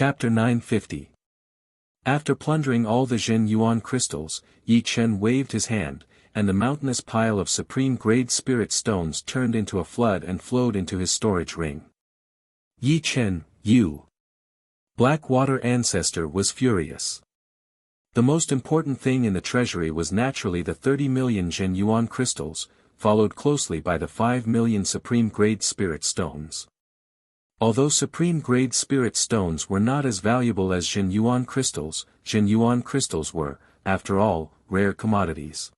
Chapter 950. After plundering all the Jin Yuan crystals, Yi Chen waved his hand, and the mountainous pile of supreme-grade spirit stones turned into a flood and flowed into his storage ring. Yi Chen, you! Blackwater Ancestor was furious. The most important thing in the treasury was naturally the 30 million Jin Yuan crystals, followed closely by the 5 million supreme-grade spirit stones. Although supreme-grade spirit stones were not as valuable as Jin Yuan crystals were, after all, rare commodities.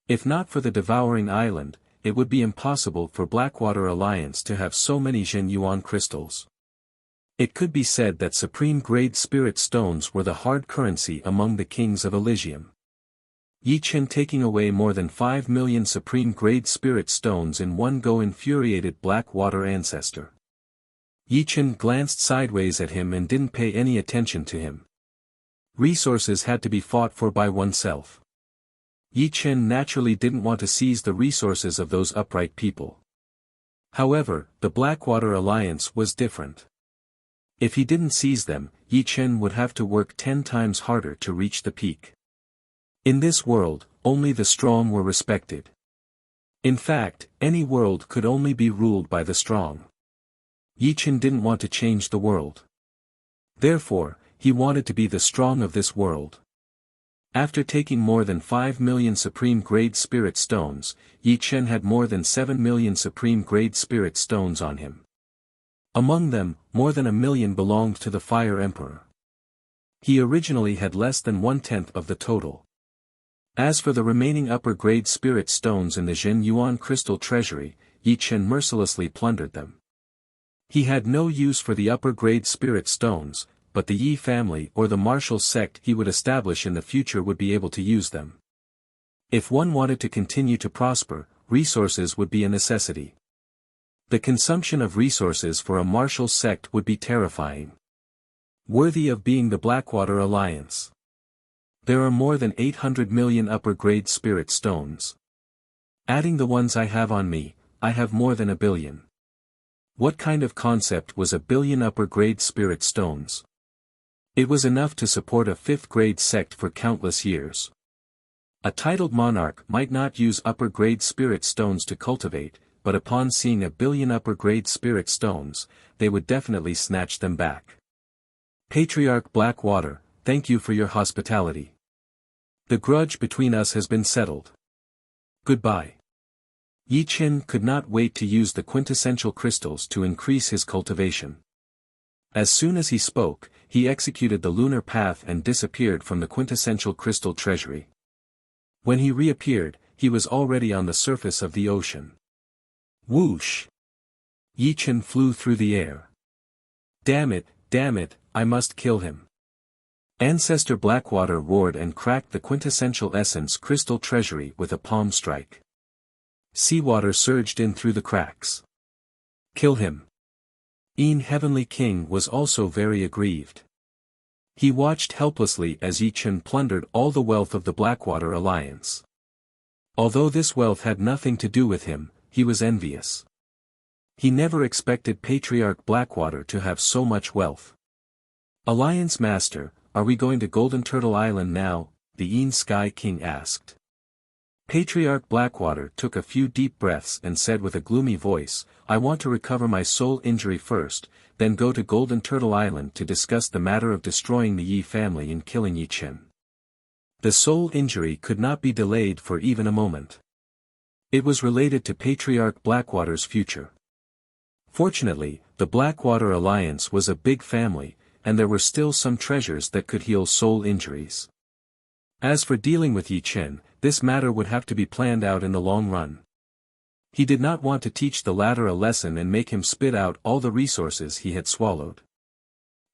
If not for the devouring island, it would be impossible for Blackwater Alliance to have so many Jin Yuan crystals. It could be said that supreme-grade spirit stones were the hard currency among the kings of Elysium. Yi Chen taking away more than 5 million supreme-grade spirit stones in one go infuriated Blackwater Ancestor. Yi Chen glanced sideways at him and didn't pay any attention to him. Resources had to be fought for by oneself. Yi Chen naturally didn't want to seize the resources of those upright people. However, the Blackwater Alliance was different. If he didn't seize them, Yi Chen would have to work 10 times harder to reach the peak. In this world, only the strong were respected. In fact, any world could only be ruled by the strong. Yi Chen didn't want to change the world. Therefore, he wanted to be the strong of this world. After taking more than 5 million supreme-grade spirit stones, Yi Chen had more than 7 million supreme-grade spirit stones on him. Among them, more than 1 million belonged to the Fire Emperor. He originally had less than 1/10 of the total. As for the remaining upper-grade spirit stones in the Jin Yuan crystal treasury, Yi Chen mercilessly plundered them. He had no use for the upper-grade spirit stones, but the Yi family or the martial sect he would establish in the future would be able to use them. If one wanted to continue to prosper, resources would be a necessity. The consumption of resources for a martial sect would be terrifying. Worthy of being the Blackwater Alliance. There are more than 800 million upper-grade spirit stones. Adding the ones I have on me, I have more than 1 billion. What kind of concept was 1 billion upper-grade spirit stones? It was enough to support a 5th-grade sect for countless years. A titled monarch might not use upper-grade spirit stones to cultivate, but upon seeing 1 billion upper-grade spirit stones, they would definitely snatch them back. Patriarch Blackwater, thank you for your hospitality. The grudge between us has been settled. Goodbye. Yi Chen could not wait to use the quintessential crystals to increase his cultivation. As soon as he spoke, he executed the lunar path and disappeared from the quintessential crystal treasury. When he reappeared, he was already on the surface of the ocean. Whoosh! Yi Chen flew through the air. Damn it, I must kill him. Ancestor Blackwater roared and cracked the quintessential essence crystal treasury with a palm strike. Seawater surged in through the cracks. Kill him. Heavenly King was also very aggrieved. He watched helplessly as Yi Chen plundered all the wealth of the Blackwater Alliance. Although this wealth had nothing to do with him, he was envious. He never expected Patriarch Blackwater to have so much wealth. Alliance Master, are we going to Golden Turtle Island now? The Sky King asked. Patriarch Blackwater took a few deep breaths and said with a gloomy voice, I want to recover my soul injury first, then go to Golden Turtle Island to discuss the matter of destroying the Yi family and killing Yi Chen. The soul injury could not be delayed for even a moment. It was related to Patriarch Blackwater's future. Fortunately, the Blackwater Alliance was a big family, and there were still some treasures that could heal soul injuries. As for dealing with Yi Chen, this matter would have to be planned out in the long run. He did not want to teach the latter a lesson and make him spit out all the resources he had swallowed.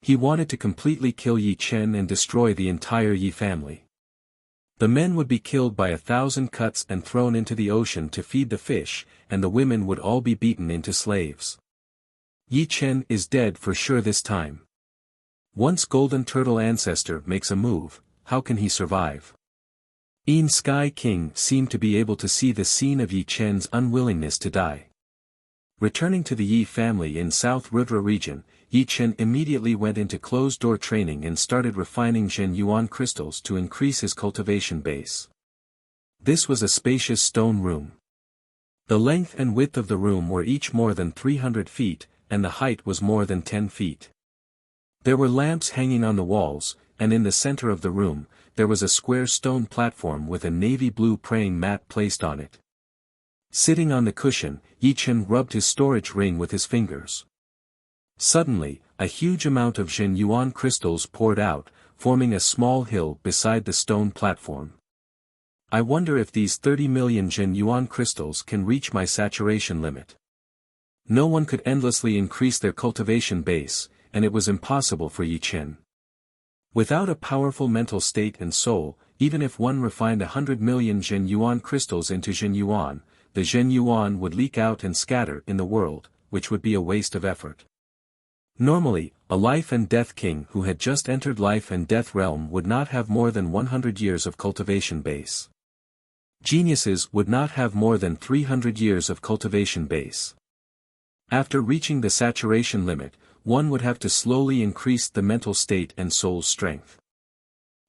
He wanted to completely kill Yi Chen and destroy the entire Yi family. The men would be killed by 1,000 cuts and thrown into the ocean to feed the fish, and the women would all be beaten into slaves. Yi Chen is dead for sure this time. Once Golden Turtle Ancestor makes a move, how can he survive? Sky King seemed to be able to see the scene of Yi Chen's unwillingness to die. Returning to the Yi family in South Rudra region, Yi Chen immediately went into closed-door training and started refining Zhen Yuan crystals to increase his cultivation base. This was a spacious stone room. The length and width of the room were each more than 300 feet, and the height was more than 10 feet. There were lamps hanging on the walls, and in the center of the room, there was a square stone platform with a navy blue praying mat placed on it. Sitting on the cushion, Yi Chen rubbed his storage ring with his fingers. Suddenly, a huge amount of Zhen Yuan crystals poured out, forming a small hill beside the stone platform. I wonder if these 30 million Zhen Yuan crystals can reach my saturation limit. No one could endlessly increase their cultivation base, and it was impossible for Yi Chen. Without a powerful mental state and soul, even if one refined 100 million Zhen Yuan crystals into Zhen Yuan, the Zhen Yuan would leak out and scatter in the world, which would be a waste of effort. Normally, a life and death king who had just entered life and death realm would not have more than 100 years of cultivation base. Geniuses would not have more than 300 years of cultivation base. After reaching the saturation limit, one would have to slowly increase the mental state and soul's strength.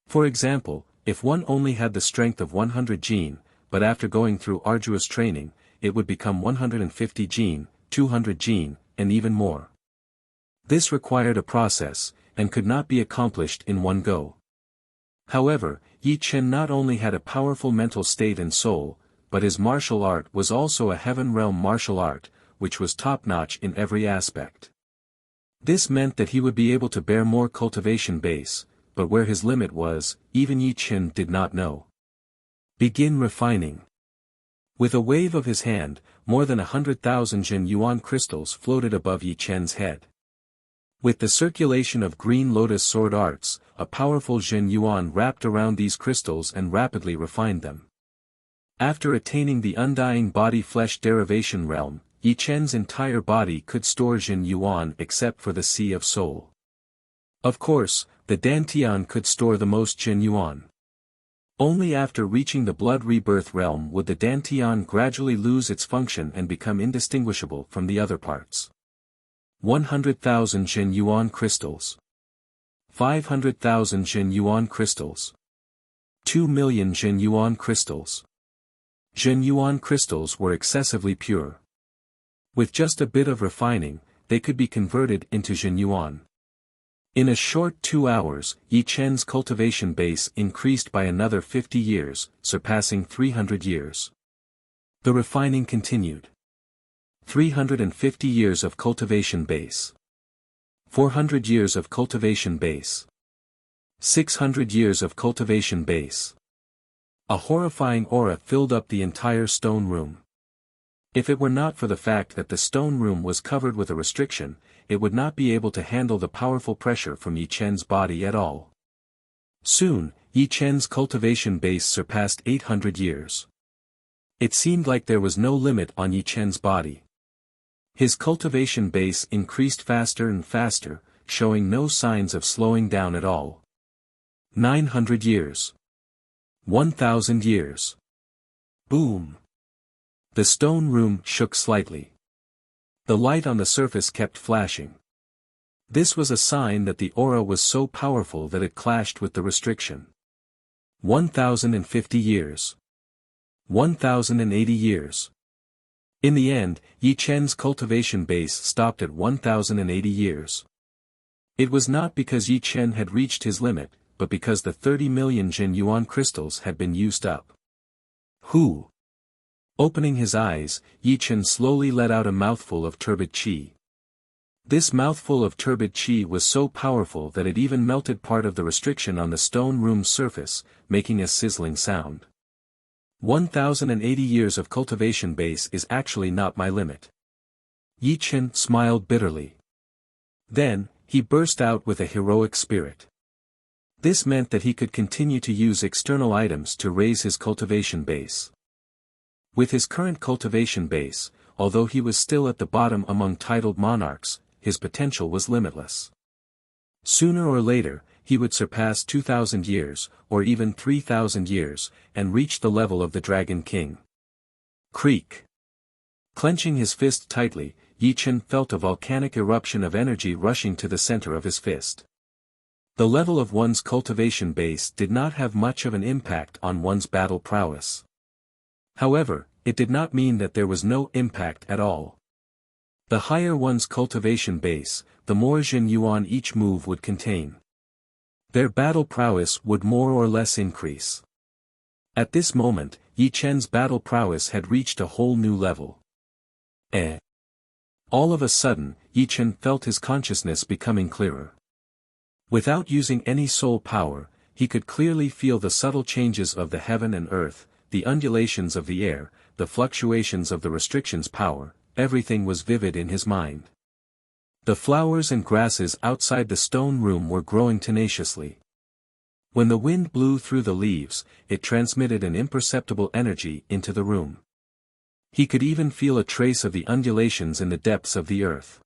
For example, if one only had the strength of 100 gene, but after going through arduous training, it would become 150 gene, 200 gene, and even more. This required a process, and could not be accomplished in one go. However, Yi Chen not only had a powerful mental state and soul, but his martial art was also a heaven realm martial art, which was top-notch in every aspect. This meant that he would be able to bear more cultivation base, but where his limit was, even Yi Chen did not know. Begin refining. With a wave of his hand, more than 100,000 Zhen Yuan crystals floated above Yi Chen's head. With the circulation of green lotus sword arts, a powerful Zhen Yuan wrapped around these crystals and rapidly refined them. After attaining the undying body-flesh derivation realm, Yi Chen's entire body could store Zhen Yuan except for the Sea of Soul. Of course, the Dantian could store the most Zhen Yuan. Only after reaching the blood rebirth realm would the Dantian gradually lose its function and become indistinguishable from the other parts. 100,000 Zhen Yuan crystals. 500,000 Zhen Yuan crystals. 2 million Zhen Yuan crystals. Zhen Yuan crystals were excessively pure. With just a bit of refining, they could be converted into Zhen Yuan. In a short 2 hours, Yi Chen's cultivation base increased by another 50 years, surpassing 300 years. The refining continued. 350 years of cultivation base. 400 years of cultivation base. 600 years of cultivation base. A horrifying aura filled up the entire stone room. If it were not for the fact that the stone room was covered with a restriction, it would not be able to handle the powerful pressure from Yi Chen's body at all. Soon, Yi Chen's cultivation base surpassed 800 years. It seemed like there was no limit on Yi Chen's body. His cultivation base increased faster and faster, showing no signs of slowing down at all. 900 years. 1,000 years. Boom. The stone room shook slightly. The light on the surface kept flashing. This was a sign that the aura was so powerful that it clashed with the restriction. 1,050 years. 1,080 years. In the end, Yi Chen's cultivation base stopped at 1,080 years. It was not because Yi Chen had reached his limit, but because the 30 million Zhen Yuan crystals had been used up. Who? Opening his eyes, Yi Chen slowly let out a mouthful of turbid qi. This mouthful of turbid qi was so powerful that it even melted part of the restriction on the stone room's surface, making a sizzling sound. 1,080 years of cultivation base is actually not my limit. Yi Chen smiled bitterly. Then, he burst out with a heroic spirit. This meant that he could continue to use external items to raise his cultivation base. With his current cultivation base, although he was still at the bottom among titled monarchs, his potential was limitless. Sooner or later, he would surpass 2,000 years, or even 3,000 years, and reach the level of the Dragon King. Creak. Clenching his fist tightly, Yi Chen felt a volcanic eruption of energy rushing to the center of his fist. The level of one's cultivation base did not have much of an impact on one's battle prowess. However, it did not mean that there was no impact at all. The higher one's cultivation base, the more Jin Yuan each move would contain. Their battle prowess would more or less increase. At this moment, Yi Chen's battle prowess had reached a whole new level. All of a sudden, Yi Chen felt his consciousness becoming clearer. Without using any soul power, he could clearly feel the subtle changes of the heaven and earth, the undulations of the air, the fluctuations of the restrictions power, everything was vivid in his mind. The flowers and grasses outside the stone room were growing tenaciously. When the wind blew through the leaves, it transmitted an imperceptible energy into the room. He could even feel a trace of the undulations in the depths of the earth.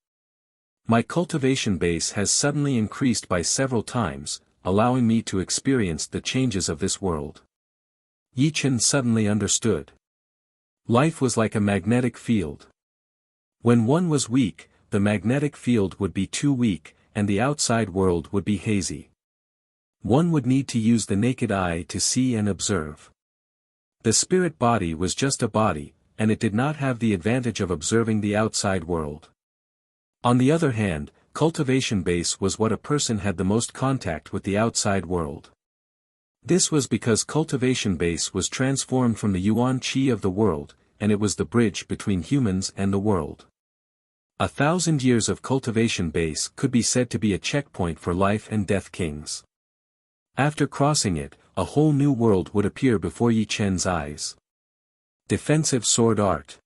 My cultivation base has suddenly increased by several times, allowing me to experience the changes of this world. Yi Chen suddenly understood. Life was like a magnetic field. When one was weak, the magnetic field would be too weak, and the outside world would be hazy. One would need to use the naked eye to see and observe. The spirit body was just a body, and it did not have the advantage of observing the outside world. On the other hand, cultivation base was what a person had the most contact with the outside world. This was because cultivation base was transformed from the yuan qi of the world, and it was the bridge between humans and the world. 1,000 years of cultivation base could be said to be a checkpoint for life and death kings. After crossing it, a whole new world would appear before Yi Chen's eyes. Defensive sword art.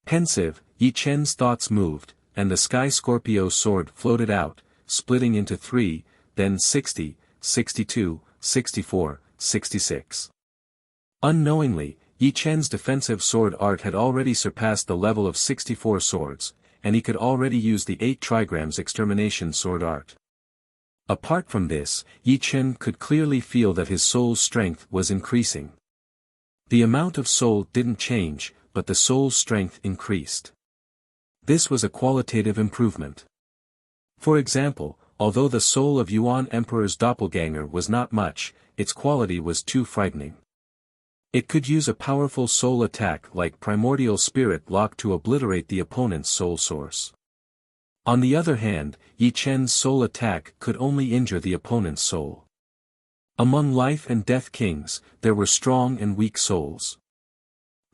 Pensive, Yi Chen's thoughts moved, and the Sky Scorpio sword floated out, splitting into 3, then 60, 62, 64, 66. Unknowingly, Yi Chen's defensive sword art had already surpassed the level of 64 swords, and he could already use the 8 trigrams extermination sword art. Apart from this, Yi Chen could clearly feel that his soul's strength was increasing. The amount of soul didn't change, but the soul's strength increased. This was a qualitative improvement. For example, although the soul of Yuan Emperor's doppelganger was not much, its quality was too frightening. It could use a powerful soul attack like Primordial Spirit Lock to obliterate the opponent's soul source. On the other hand, Yi Chen's soul attack could only injure the opponent's soul. Among life and death kings, there were strong and weak souls.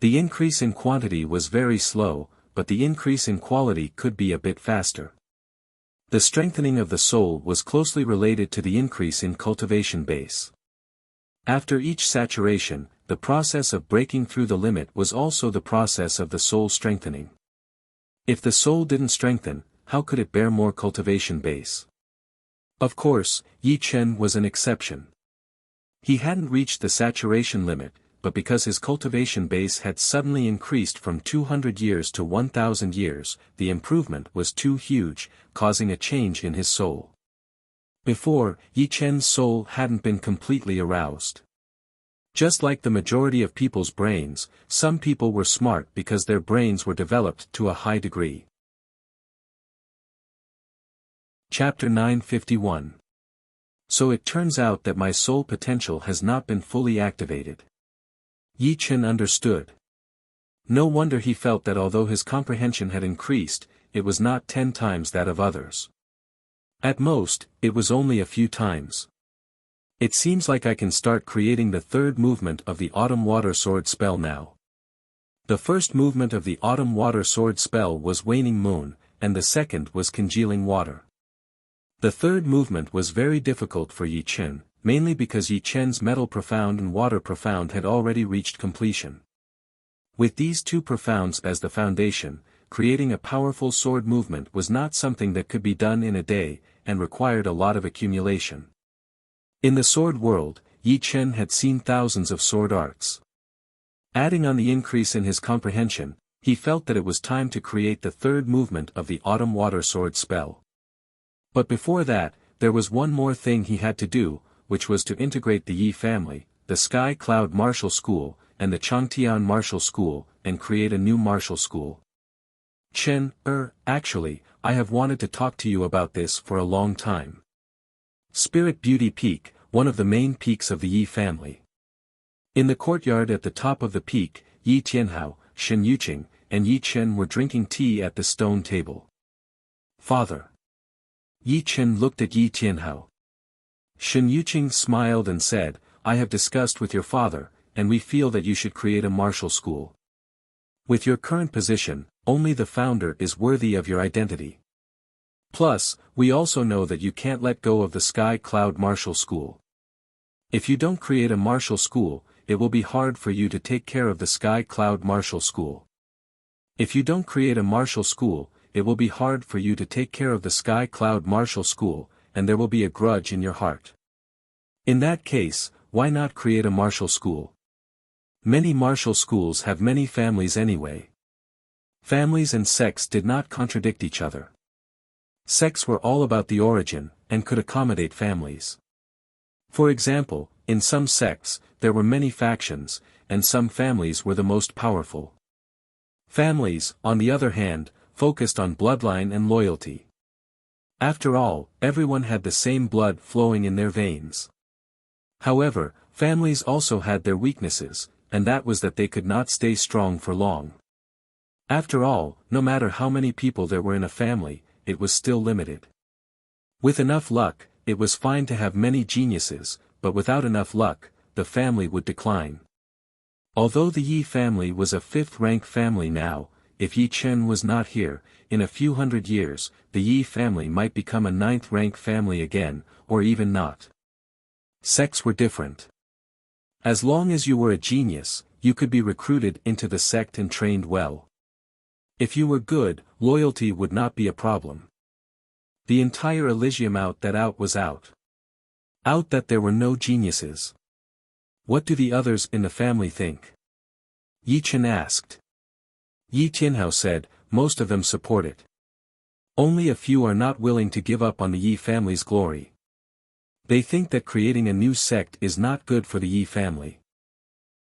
The increase in quantity was very slow, but the increase in quality could be a bit faster. The strengthening of the soul was closely related to the increase in cultivation base. After each saturation, the process of breaking through the limit was also the process of the soul strengthening. If the soul didn't strengthen, how could it bear more cultivation base? Of course, Yi Chen was an exception. He hadn't reached the saturation limit, but because his cultivation base had suddenly increased from 200 years to 1,000 years, the improvement was too huge, causing a change in his soul. Before, Yi Chen's soul hadn't been completely aroused. Just like the majority of people's brains, some people were smart because their brains were developed to a high degree. Chapter 951. So it turns out that my soul potential has not been fully activated. Yi Chen understood. No wonder he felt that although his comprehension had increased, it was not 10 times that of others. At most, it was only a few times. It seems like I can start creating the third movement of the Autumn Water Sword spell now. The first movement of the Autumn Water Sword spell was Waning Moon, and the second was Congealing Water. The third movement was very difficult for Yi Chen, mainly because Yi Chen's Metal Profound and Water Profound had already reached completion. With these two profounds as the foundation, creating a powerful sword movement was not something that could be done in a day, and required a lot of accumulation. In the sword world, Yi Chen had seen thousands of sword arts. Adding on the increase in his comprehension, he felt that it was time to create the third movement of the Autumn Water Sword spell. But before that, there was one more thing he had to do, which was to integrate the Yi family, the Sky Cloud Martial School, and the Changtian Martial School, and create a new martial school. Chen, actually, I have wanted to talk to you about this for a long time. Spirit Beauty Peak, one of the main peaks of the Yi family. In the courtyard at the top of the peak, Yi Tianhao, Shen Yuqing, and Yi Chen were drinking tea at the stone table. Father. Yi Chen looked at Yi Tianhao. Shen Yuqing smiled and said, I have discussed with your father, and we feel that you should create a martial school. With your current position, only the founder is worthy of your identity. Plus, we also know that you can't let go of the Sky Cloud Martial School. If you don't create a martial school, it will be hard for you to take care of the Sky Cloud Martial School. If you don't create a martial school, it will be hard for you to take care of the Sky Cloud Martial School, and there will be a grudge in your heart. In that case, why not create a martial school? Many martial schools have many families anyway. Families and sects did not contradict each other. Sects were all about the origin, and could accommodate families. For example, in some sects, there were many factions, and some families were the most powerful. Families, on the other hand, focused on bloodline and loyalty. After all, everyone had the same blood flowing in their veins. However, families also had their weaknesses, and that was that they could not stay strong for long. After all, no matter how many people there were in a family, it was still limited. With enough luck, it was fine to have many geniuses, but without enough luck, the family would decline. Although the Yi family was a fifth-rank family now, if Yi Chen was not here, in a few hundred years, the Yi family might become a ninth-rank family again, or even not. Sects were different. As long as you were a genius, you could be recruited into the sect and trained well. If you were good, loyalty would not be a problem. The entire Elysium out was out. Out that there were no geniuses. What do the others in the family think? Yi Chen asked. Yi Tianhao said, most of them support it. Only a few are not willing to give up on the Yi family's glory. They think that creating a new sect is not good for the Yi family.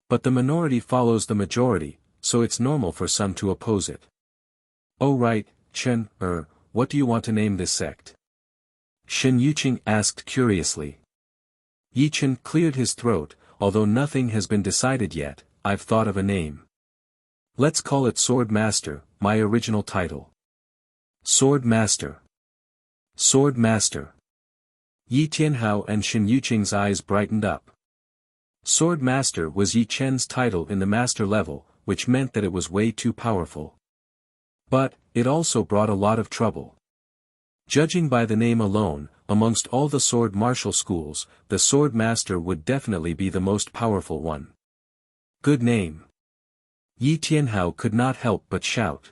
But the minority follows the majority, so it's normal for some to oppose it. Oh right, Chen, what do you want to name this sect? Shen Yuqing asked curiously. Yi Chen cleared his throat, although nothing has been decided yet, I've thought of a name. Let's call it Sword Master, my original title. Sword Master. Sword Master. Yi Tianhao and Shen Yuqing's eyes brightened up. Sword Master was Yi Chen's title in the master level, which meant that it was way too powerful. But, it also brought a lot of trouble. Judging by the name alone, amongst all the sword martial schools, the Sword Master would definitely be the most powerful one. Good name. Yi Tianhao could not help but shout.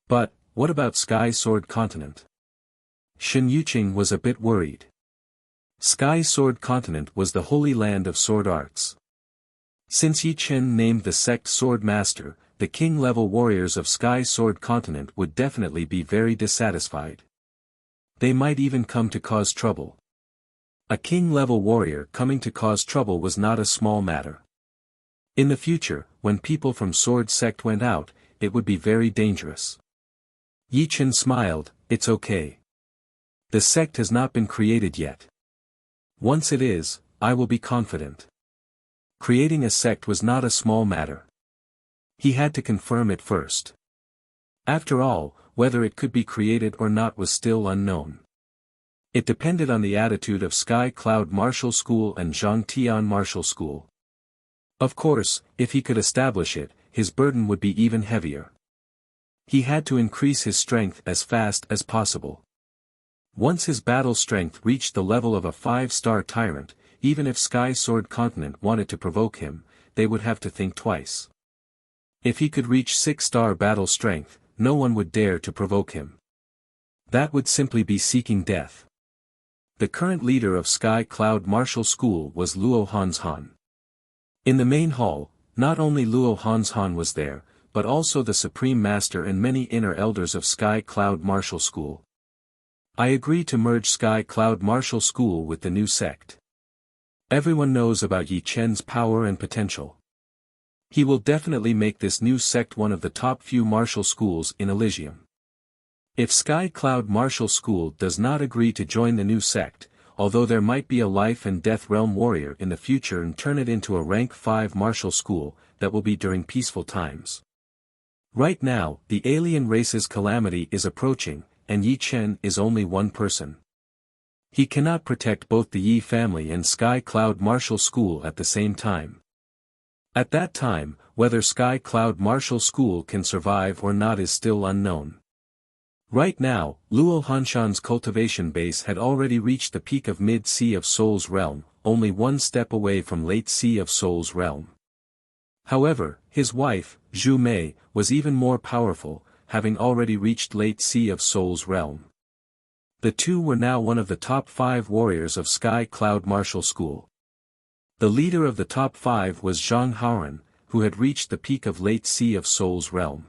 But, what about Sky Sword Continent? Shen Yuqing was a bit worried. Sky Sword Continent was the holy land of sword arts. Since Yi Chen named the sect Sword Master, the king-level warriors of Sky Sword Continent would definitely be very dissatisfied. They might even come to cause trouble. A king-level warrior coming to cause trouble was not a small matter. In the future, when people from Sword Sect went out, it would be very dangerous. Yi Chen smiled, it's okay. The sect has not been created yet. Once it is, I will be confident. Creating a sect was not a small matter. He had to confirm it first. After all, whether it could be created or not was still unknown. It depended on the attitude of Sky Cloud Martial School and Zhangtian Martial School. Of course, if he could establish it, his burden would be even heavier. He had to increase his strength as fast as possible. Once his battle strength reached the level of a 5-star tyrant, even if Sky Sword Continent wanted to provoke him, they would have to think twice. If he could reach 6-star battle strength, no one would dare to provoke him. That would simply be seeking death. The current leader of Sky Cloud Martial School was Luo Hanshan. In the main hall, not only Luo Hanshan was there, but also the Supreme Master and many inner elders of Sky Cloud Martial School. I agree to merge Sky Cloud Martial School with the new sect. Everyone knows about Yi Chen's power and potential. He will definitely make this new sect one of the top few martial schools in Elysium. If Sky Cloud Martial School does not agree to join the new sect, although there might be a life and death realm warrior in the future and turn it into a rank 5 martial school, that will be during peaceful times. Right now, the alien race's calamity is approaching, and Yi Chen is only one person. He cannot protect both the Yi family and Sky Cloud Martial School at the same time. At that time, whether Sky Cloud Martial School can survive or not is still unknown. Right now, Luo Hanshan's cultivation base had already reached the peak of mid-Sea of Souls realm, only one step away from late Sea of Souls realm. However, his wife, Zhu Mei, was even more powerful, having already reached late Sea of Souls realm. The two were now one of the top 5 warriors of Sky Cloud Martial School. The leader of the top 5 was Zhang Haoran, who had reached the peak of late Sea of Souls realm.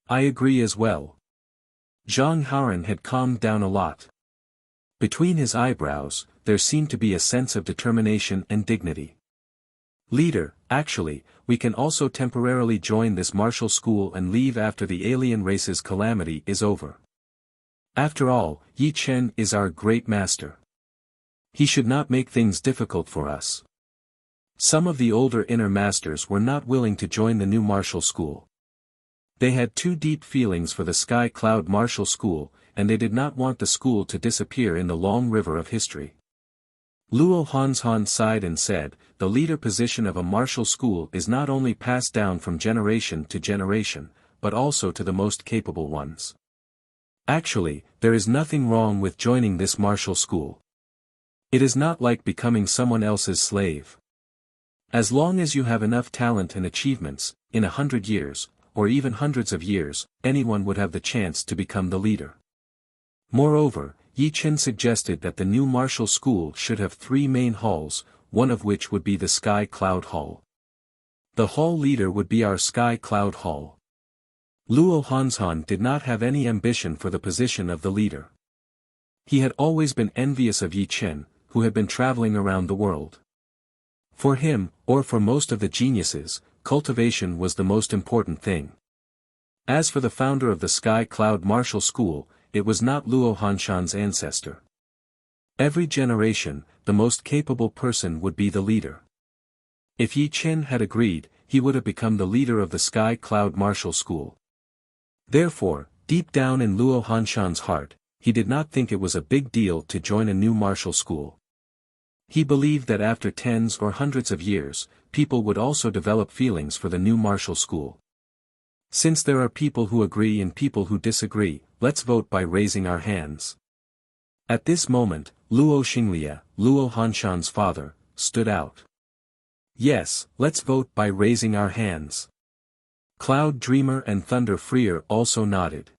I agree as well. Zhang Haoran had calmed down a lot. Between his eyebrows, there seemed to be a sense of determination and dignity. Leader, actually, we can also temporarily join this martial school and leave after the alien race's calamity is over. After all, Yi Chen is our great master. He should not make things difficult for us. Some of the older inner masters were not willing to join the new martial school. They had too deep feelings for the Sky Cloud Martial School, and they did not want the school to disappear in the long river of history. Luo Hanshan sighed and said, the leader position of a martial school is not only passed down from generation to generation, but also to the most capable ones. Actually, there is nothing wrong with joining this martial school. It is not like becoming someone else's slave. As long as you have enough talent and achievements, in 100 years, or even hundreds of years, anyone would have the chance to become the leader. Moreover, Yi Chen suggested that the new martial school should have 3 main halls, one of which would be the Sky Cloud Hall. The hall leader would be our Sky Cloud Hall. Luo Hanshan did not have any ambition for the position of the leader. He had always been envious of Yi Chen, who had been traveling around the world. For him, or for most of the geniuses, cultivation was the most important thing. As for the founder of the Sky Cloud Martial School, it was not Luo Hanshan's ancestor. Every generation, the most capable person would be the leader. If Yi Chen had agreed, he would have become the leader of the Sky Cloud Martial School. Therefore, deep down in Luo Hanshan's heart, he did not think it was a big deal to join a new martial school. He believed that after tens or hundreds of years, people would also develop feelings for the new martial school. Since there are people who agree and people who disagree, let's vote by raising our hands. At this moment, Luo Xinglia, Luo Hanshan's father, stood out. Yes, let's vote by raising our hands. Cloud Dreamer and Thunder Freer also nodded.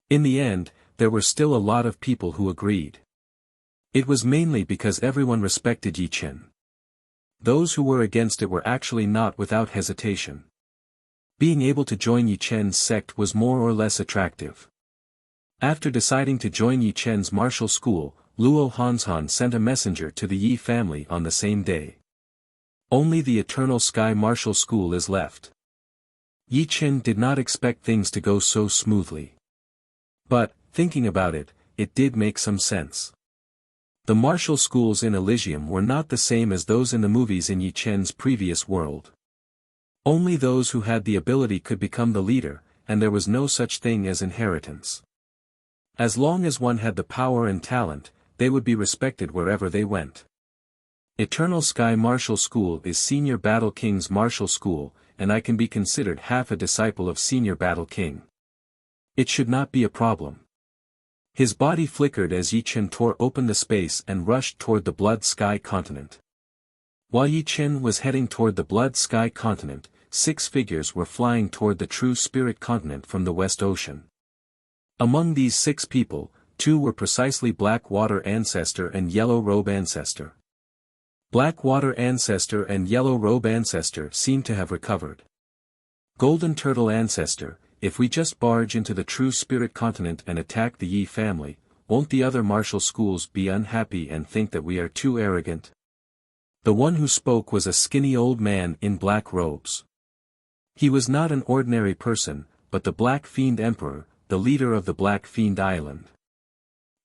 In the end, there were still a lot of people who agreed. It was mainly because everyone respected Yi Chen. Those who were against it were actually not without hesitation. Being able to join Yi Chen's sect was more or less attractive. After deciding to join Yi Chen's martial school, Luo Hanshan sent a messenger to the Yi family on the same day. Only the Eternal Sky Martial School is left. Yi Chen did not expect things to go so smoothly. But, thinking about it, it did make some sense. The martial schools in Elysium were not the same as those in the movies in Yi Chen's previous world. Only those who had the ability could become the leader, and there was no such thing as inheritance. As long as one had the power and talent, they would be respected wherever they went. Eternal Sky Martial School is Senior Battle King's martial school, and I can be considered half a disciple of Senior Battle King. It should not be a problem. His body flickered as Yi Chen tore open the space and rushed toward the Blood Sky continent. While Yi Chen was heading toward the Blood Sky continent, 6 figures were flying toward the True Spirit continent from the West Ocean. Among these 6 people, 2 were precisely Black Water Ancestor and Yellow Robe Ancestor. Black Water Ancestor and Yellow Robe Ancestor seemed to have recovered. Golden Turtle Ancestor, if we just barge into the True Spirit continent and attack the Yi family, won't the other martial schools be unhappy and think that we are too arrogant? The one who spoke was a skinny old man in black robes. He was not an ordinary person, but the Black Fiend Emperor, the leader of the Black Fiend Island.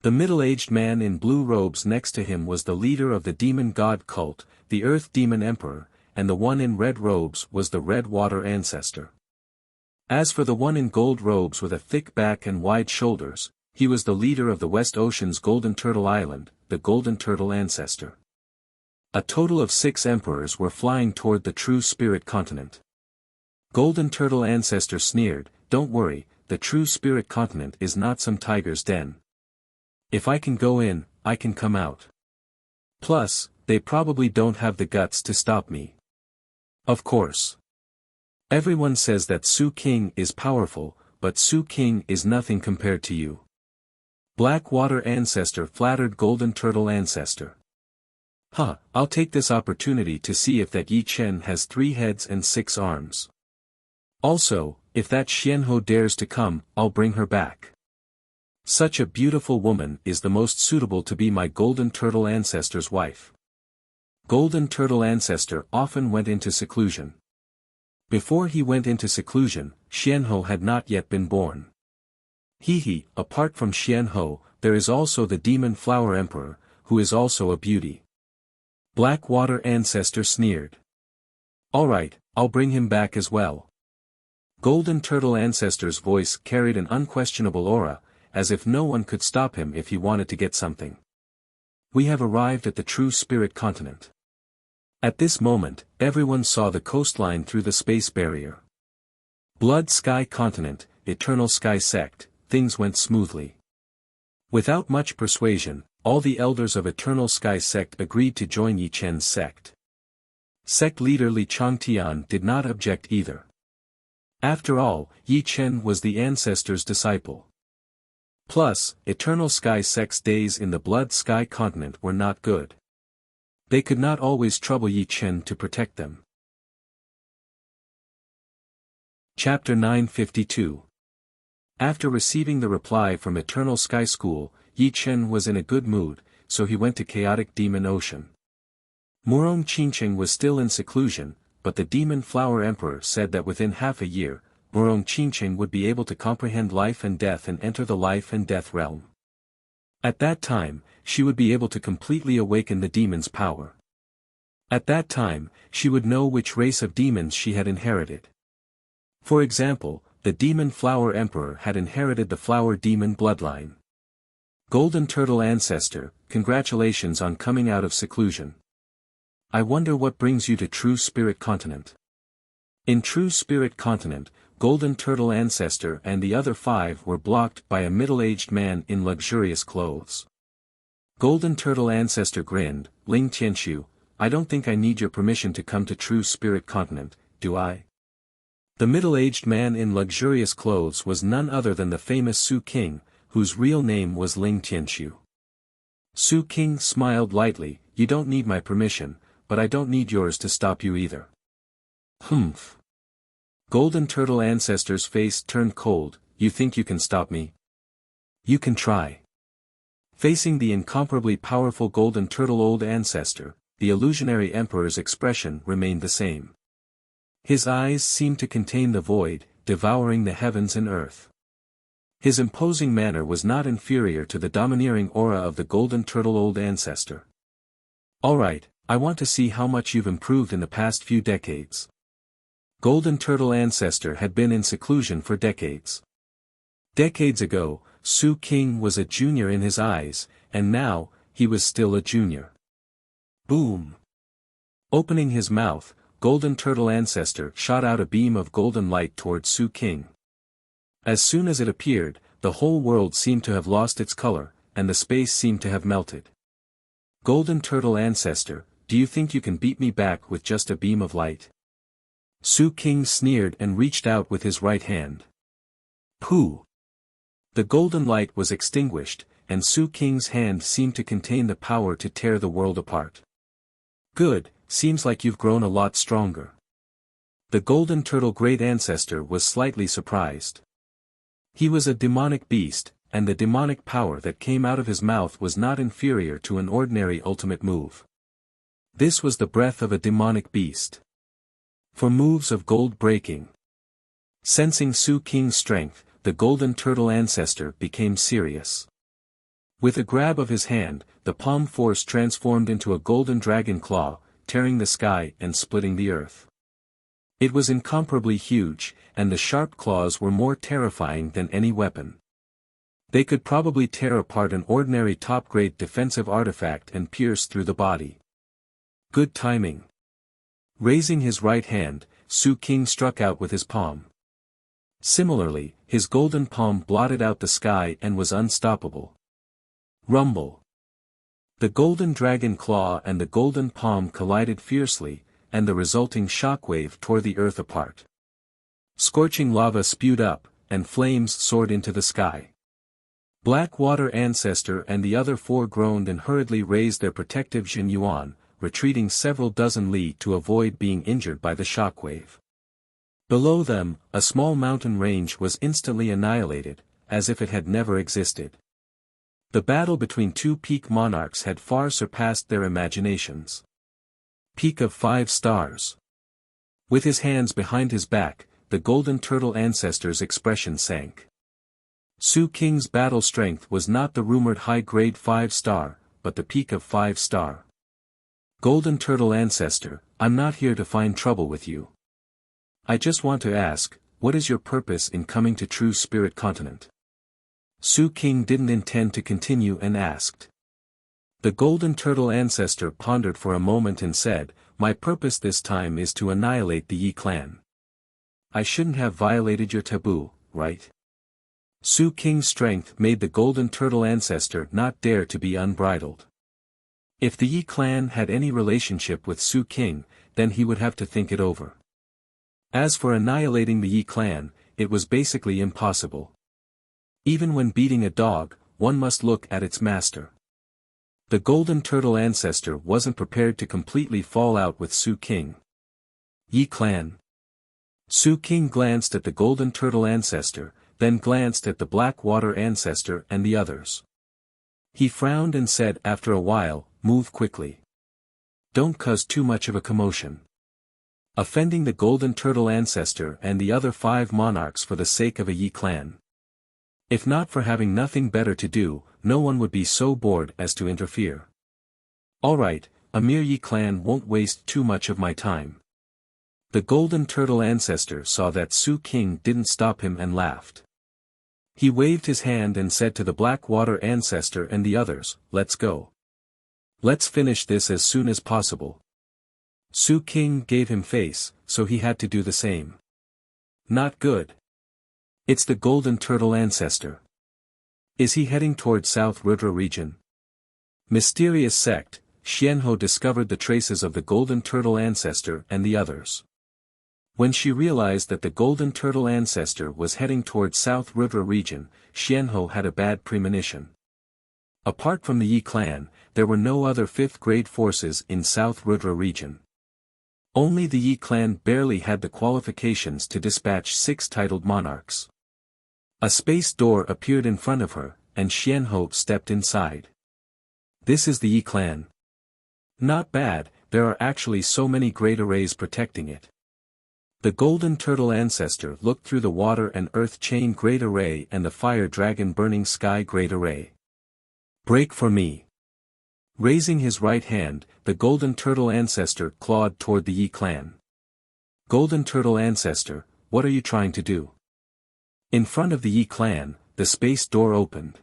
The middle-aged man in blue robes next to him was the leader of the demon god cult, the Earth Demon Emperor, and the one in red robes was the Red Water Ancestor. As for the one in gold robes with a thick back and wide shoulders, he was the leader of the West Ocean's Golden Turtle Island, the Golden Turtle Ancestor. A total of 6 emperors were flying toward the True Spirit Continent. Golden Turtle Ancestor sneered, "Don't worry, the True Spirit Continent is not some tiger's den. If I can go in, I can come out. Plus, they probably don't have the guts to stop me. Of course. Everyone says that Su King is powerful, but Su King is nothing compared to you." Blackwater Ancestor flattered Golden Turtle Ancestor. I'll take this opportunity to see if that Yi Chen has 3 heads and 6 arms. Also, if that Xianhou dares to come, I'll bring her back. Such a beautiful woman is the most suitable to be my Golden Turtle Ancestor's wife. Golden Turtle Ancestor often went into seclusion. Before he went into seclusion, Xianhou had not yet been born. Apart from Xianhou, there is also the Demon Flower Emperor, who is also a beauty. Blackwater Ancestor sneered. Alright, I'll bring him back as well. Golden Turtle Ancestor's voice carried an unquestionable aura, as if no one could stop him if he wanted to get something. We have arrived at the True Spirit Continent. At this moment, everyone saw the coastline through the space barrier. Blood Sky Continent, Eternal Sky Sect, things went smoothly. Without much persuasion, all the elders of Eternal Sky Sect agreed to join Yi Chen's sect. Sect leader Li Changtian did not object either. After all, Yi Chen was the ancestor's disciple. Plus, Eternal Sky Sect's days in the Blood Sky Continent were not good. They could not always trouble Yi Chen to protect them. Chapter 952. After receiving the reply from Eternal Sky School, Yi Chen was in a good mood, so he went to Chaotic Demon Ocean. Murong Qingcheng was still in seclusion, but the Demon Flower Emperor said that within half a year, Murong Qingcheng would be able to comprehend life and death and enter the life and death realm. At that time, she would be able to completely awaken the demon's power. At that time, she would know which race of demons she had inherited. For example, the Demon Flower Emperor had inherited the Flower Demon bloodline. Golden Turtle Ancestor, congratulations on coming out of seclusion. I wonder what brings you to True Spirit Continent. In True Spirit Continent, Golden Turtle Ancestor and the other 5 were blocked by a middle-aged man in luxurious clothes. Golden Turtle Ancestor grinned, "Ling Tianxiu, I don't think I need your permission to come to True Spirit Continent, do I?" The middle-aged man in luxurious clothes was none other than the famous Su King, whose real name was Ling Tianxiu. Su King smiled lightly, "You don't need my permission, but I don't need yours to stop you either." Humph. Golden Turtle Ancestor's face turned cold, "You think you can stop me? You can try." Facing the incomparably powerful Golden Turtle Old Ancestor, the illusionary Emperor's expression remained the same. His eyes seemed to contain the void, devouring the heavens and earth. His imposing manner was not inferior to the domineering aura of the Golden Turtle Old Ancestor. "Alright, I want to see how much you've improved in the past few decades." Golden Turtle Ancestor had been in seclusion for decades. Decades ago, Su King was a junior in his eyes, and now, he was still a junior. Boom! Opening his mouth, Golden Turtle Ancestor shot out a beam of golden light toward Su King. As soon as it appeared, the whole world seemed to have lost its color, and the space seemed to have melted. Golden Turtle Ancestor, do you think you can beat me back with just a beam of light? Su King sneered and reached out with his right hand. Pooh! The golden light was extinguished, and Su King's hand seemed to contain the power to tear the world apart. Good, seems like you've grown a lot stronger. The Golden Turtle Great Ancestor was slightly surprised. He was a demonic beast, and the demonic power that came out of his mouth was not inferior to an ordinary ultimate move. This was the breath of a demonic beast. For moves of gold breaking, Sensing Su Qing's strength, the golden turtle ancestor became serious. With a grab of his hand, the palm force transformed into a golden dragon claw, tearing the sky and splitting the earth. It was incomparably huge, and the sharp claws were more terrifying than any weapon. They could probably tear apart an ordinary top-grade defensive artifact and pierce through the body. Good timing. Raising his right hand, Su Qing struck out with his palm. Similarly, his golden palm blotted out the sky and was unstoppable. Rumble. The golden dragon claw and the golden palm collided fiercely, and the resulting shockwave tore the earth apart. Scorching lava spewed up, and flames soared into the sky. Blackwater Ancestor and the other four groaned and hurriedly raised their protective Jin Yuan, retreating several dozen li to avoid being injured by the shockwave. Below them, a small mountain range was instantly annihilated, as if it had never existed. The battle between two peak monarchs had far surpassed their imaginations. Peak of 5 stars. With his hands behind his back, the golden turtle ancestor's expression sank. Su Qing's battle strength was not the rumored high-grade 5-star, but the peak of 5-star. Golden turtle ancestor, I'm not here to find trouble with you. I just want to ask, what is your purpose in coming to True Spirit Continent? Su Qing didn't intend to continue and asked. The golden turtle ancestor pondered for a moment and said, my purpose this time is to annihilate the Yi clan. I shouldn't have violated your taboo, right? Su Qing's strength made the golden turtle ancestor not dare to be unbridled. If the Yi clan had any relationship with Su Qing, then he would have to think it over. As for annihilating the Yi clan, it was basically impossible. Even when beating a dog, one must look at its master. The golden turtle ancestor wasn't prepared to completely fall out with Su Qing. Yi clan. Su Qing glanced at the golden turtle ancestor, then glanced at the Blackwater ancestor and the others. He frowned and said after a while, move quickly. Don't cause too much of a commotion. Offending the golden turtle ancestor and the other 5 monarchs for the sake of a Yi clan. If not for having nothing better to do, no one would be so bored as to interfere. Alright, a mere Yi clan won't waste too much of my time. The golden turtle ancestor saw that Su Qing didn't stop him and laughed. He waved his hand and said to the Blackwater ancestor and the others, let's go. Let's finish this as soon as possible. Su Qing gave him face, so he had to do the same. Not good. It's the golden turtle ancestor. Is he heading toward South Rudra region? Mysterious sect, Xianhou discovered the traces of the golden turtle ancestor and the others. When she realized that the golden turtle ancestor was heading toward South River region, Xianhou had a bad premonition. Apart from the Yi clan, there were no other 5th-grade forces in South Rudra region. Only the Yi clan barely had the qualifications to dispatch 6 titled monarchs. A space door appeared in front of her, and Xianhou stepped inside. This is the Yi clan. Not bad, there are actually so many great arrays protecting it. The golden turtle ancestor looked through the water and earth chain great array and the fire dragon burning sky great array. Break for me. Raising his right hand, the golden turtle ancestor clawed toward the Yi clan. Golden turtle ancestor, what are you trying to do? In front of the Yi clan, the space door opened.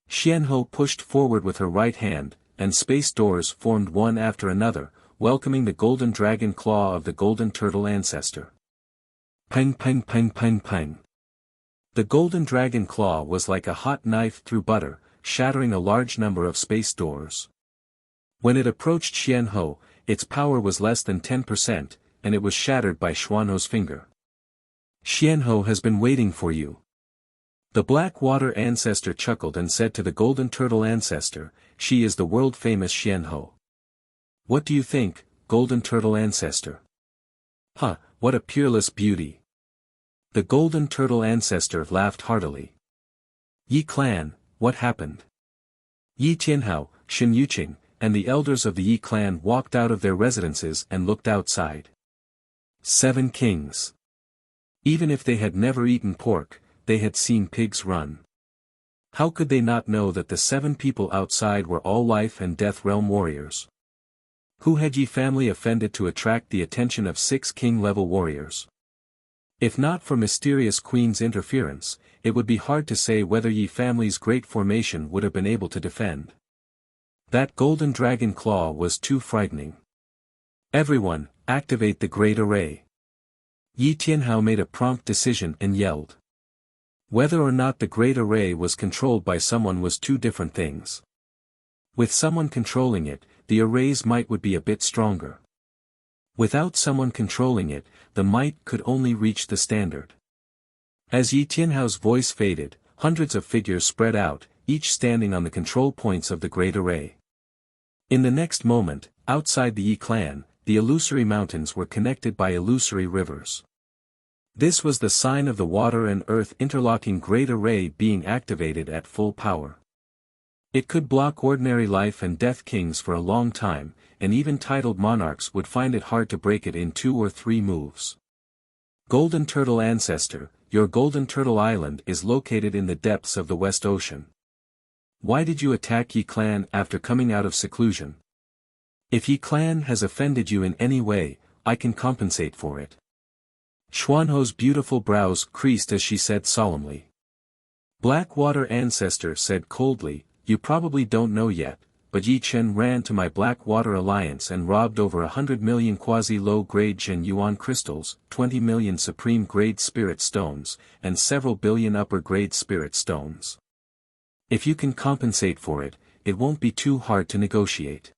Xianhou pushed forward with her right hand, and space doors formed one after another, welcoming the golden dragon claw of the golden turtle ancestor. Peng peng peng peng peng. The golden dragon claw was like a hot knife through butter, shattering a large number of space doors. When it approached Xianhou, its power was less than 10%, and it was shattered by Xuanhou's finger. Xianhou has been waiting for you. The Blackwater ancestor chuckled and said to the golden turtle ancestor, she is the world-famous Xianhou. What do you think, golden turtle ancestor? Huh, what a peerless beauty. The golden turtle ancestor laughed heartily. Yi clan, what happened? Yi Tianhao, Shen Yuqing, and the elders of the Yi clan walked out of their residences and looked outside. 7 kings. Even if they had never eaten pork, they had seen pigs run. How could they not know that the 7 people outside were all life and death realm warriors? Who had Yi family offended to attract the attention of 6 king-level warriors? If not for mysterious queen's interference, it would be hard to say whether Yi family's great formation would have been able to defend. That golden dragon claw was too frightening. Everyone, activate the Great Array. Yi Tianhao made a prompt decision and yelled. Whether or not the Great Array was controlled by someone was 2 different things. With someone controlling it, the array's might would be a bit stronger. Without someone controlling it, the might could only reach the standard. As Yi Tianhao's voice faded, hundreds of figures spread out, each standing on the control points of the Great Array. In the next moment, outside the Yi clan, the illusory mountains were connected by illusory rivers. This was the sign of the water and earth interlocking Great Array being activated at full power. It could block ordinary life and death kings for a long time, and even titled monarchs would find it hard to break it in 2 or 3 moves. Golden Turtle Ancestor, your Golden Turtle Island is located in the depths of the West Ocean. Why did you attack Yi clan after coming out of seclusion? If Yi clan has offended you in any way, I can compensate for it. Xuanho's beautiful brows creased as she said solemnly. Blackwater Ancestor said coldly, you probably don't know yet, but Yi Chen ran to my Blackwater Alliance and robbed over 100 million quasi-low-grade Jin Yuan crystals, 20 million supreme-grade spirit stones, and several billion upper-grade spirit stones. If you can compensate for it, it won't be too hard to negotiate.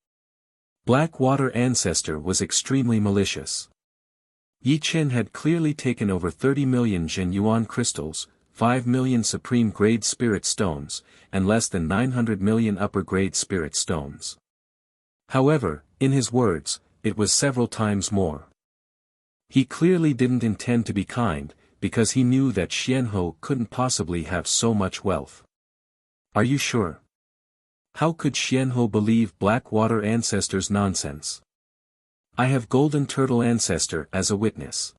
Blackwater Ancestor was extremely malicious. Yi Chen had clearly taken over 30 million Jin Yuan crystals, 5 million supreme-grade spirit stones, and less than 900 million upper-grade spirit stones. However, in his words, it was several times more. He clearly didn't intend to be kind, because he knew that Xianhou couldn't possibly have so much wealth. Are you sure? How could Xianhou believe Blackwater Ancestor's nonsense? I have Golden Turtle Ancestor as a witness.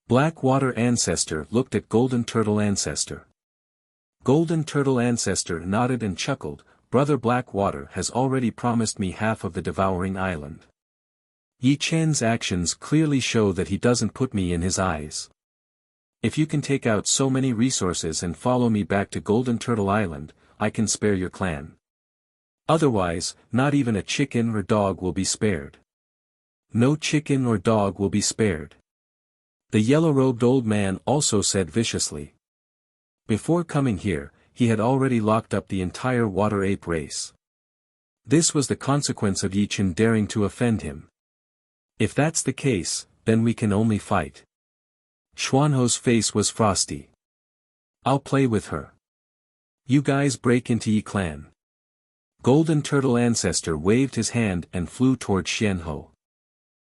Blackwater Ancestor looked at Golden Turtle Ancestor. Golden Turtle Ancestor nodded and chuckled, Brother Blackwater has already promised me half of the Devouring Island. Yi Chen's actions clearly show that he doesn't put me in his eyes. If you can take out so many resources and follow me back to Golden Turtle Island, I can spare your clan. Otherwise, not even a chicken or dog will be spared. No chicken or dog will be spared. The yellow-robed old man also said viciously. Before coming here, he had already locked up the entire water ape race. This was the consequence of Yi Chen daring to offend him. If that's the case, then we can only fight. Xuanho's face was frosty. I'll play with her. You guys break into Yi clan. Golden Turtle Ancestor waved his hand and flew toward Xianhou.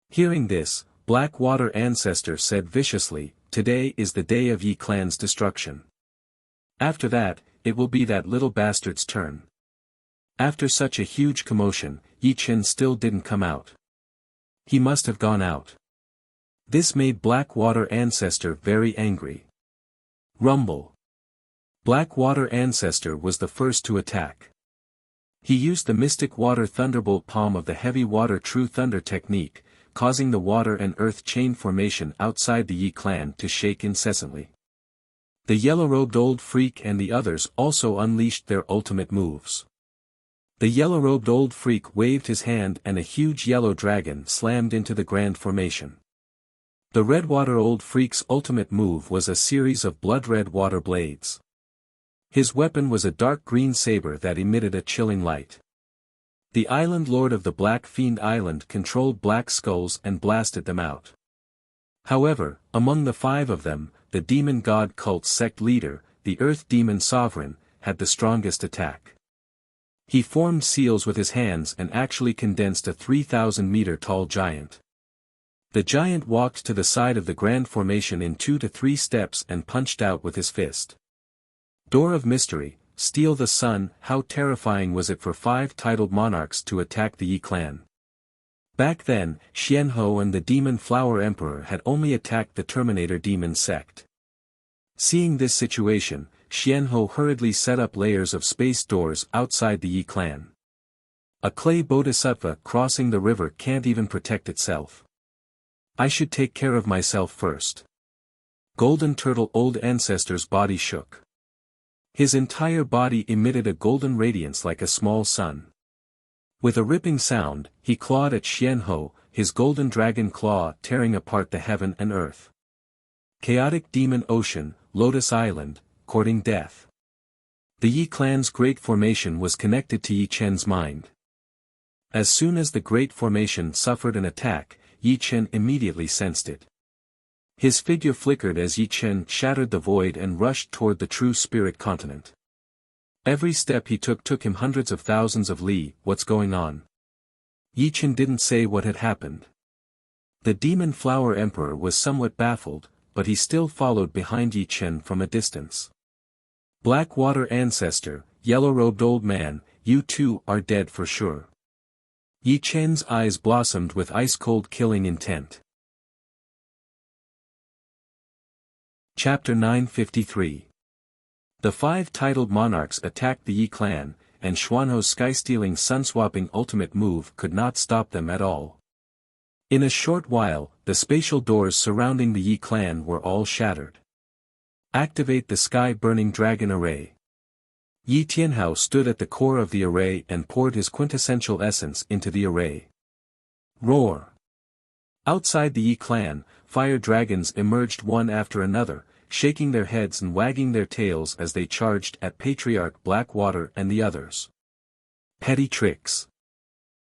Hearing this, Blackwater Ancestor said viciously, today is the day of Yi clan's destruction. After that, it will be that little bastard's turn. After such a huge commotion, Yi Chen still didn't come out. He must have gone out. This made Blackwater Ancestor very angry. Rumble. Blackwater Ancestor was the first to attack. He used the Mystic Water Thunderbolt Palm of the Heavy Water True Thunder technique, causing the water and earth chain formation outside the Yi clan to shake incessantly. The yellow-robed old freak and the others also unleashed their ultimate moves. The yellow-robed old freak waved his hand and a huge yellow dragon slammed into the grand formation. The Redwater Old Freak's ultimate move was a series of blood-red water blades. His weapon was a dark green saber that emitted a chilling light. The Island Lord of the Black Fiend Island controlled black skulls and blasted them out. However, among the 5 of them, the Demon God Cult sect leader, the Earth Demon Sovereign, had the strongest attack. He formed seals with his hands and actually condensed a 3,000-meter-tall giant. The giant walked to the side of the grand formation in 2 to 3 steps and punched out with his fist. Door of Mystery, Steal the Sun. How terrifying was it for 5 titled monarchs to attack the Yi clan? Back then, Xianhou and the Demon Flower Emperor had only attacked the Terminator Demon sect. Seeing this situation, Xianhou hurriedly set up layers of space doors outside the Yi clan. A clay bodhisattva crossing the river can't even protect itself. I should take care of myself first. Golden Turtle Old Ancestor's body shook. His entire body emitted a golden radiance like a small sun. With a ripping sound, he clawed at Xianhou, his golden dragon claw tearing apart the heaven and earth. Chaotic Demon Ocean, Lotus Island, courting death. The Yi clan's great formation was connected to Yi Chen's mind. As soon as the great formation suffered an attack, Yi Chen immediately sensed it. His figure flickered as Yi Chen shattered the void and rushed toward the true spirit continent. Every step he took him hundreds of thousands of li. What's going on? Yi Chen didn't say what had happened. The Demon Flower Emperor was somewhat baffled, but he still followed behind Yi Chen from a distance. Blackwater Ancestor, Yellow-Robed Old Man, you too are dead for sure. Yi Chen's eyes blossomed with ice-cold killing intent. Chapter 953. The five titled monarchs attacked the Yi clan, and Xuanhou's sky-stealing sun-swapping ultimate move could not stop them at all. In a short while, the spatial doors surrounding the Yi clan were all shattered. Activate the sky-burning dragon array. Yi Tianhao stood at the core of the array and poured his quintessential essence into the array. Roar! Outside the Yi clan, fire dragons emerged one after another, shaking their heads and wagging their tails as they charged at Patriarch Blackwater and the others. Petty tricks.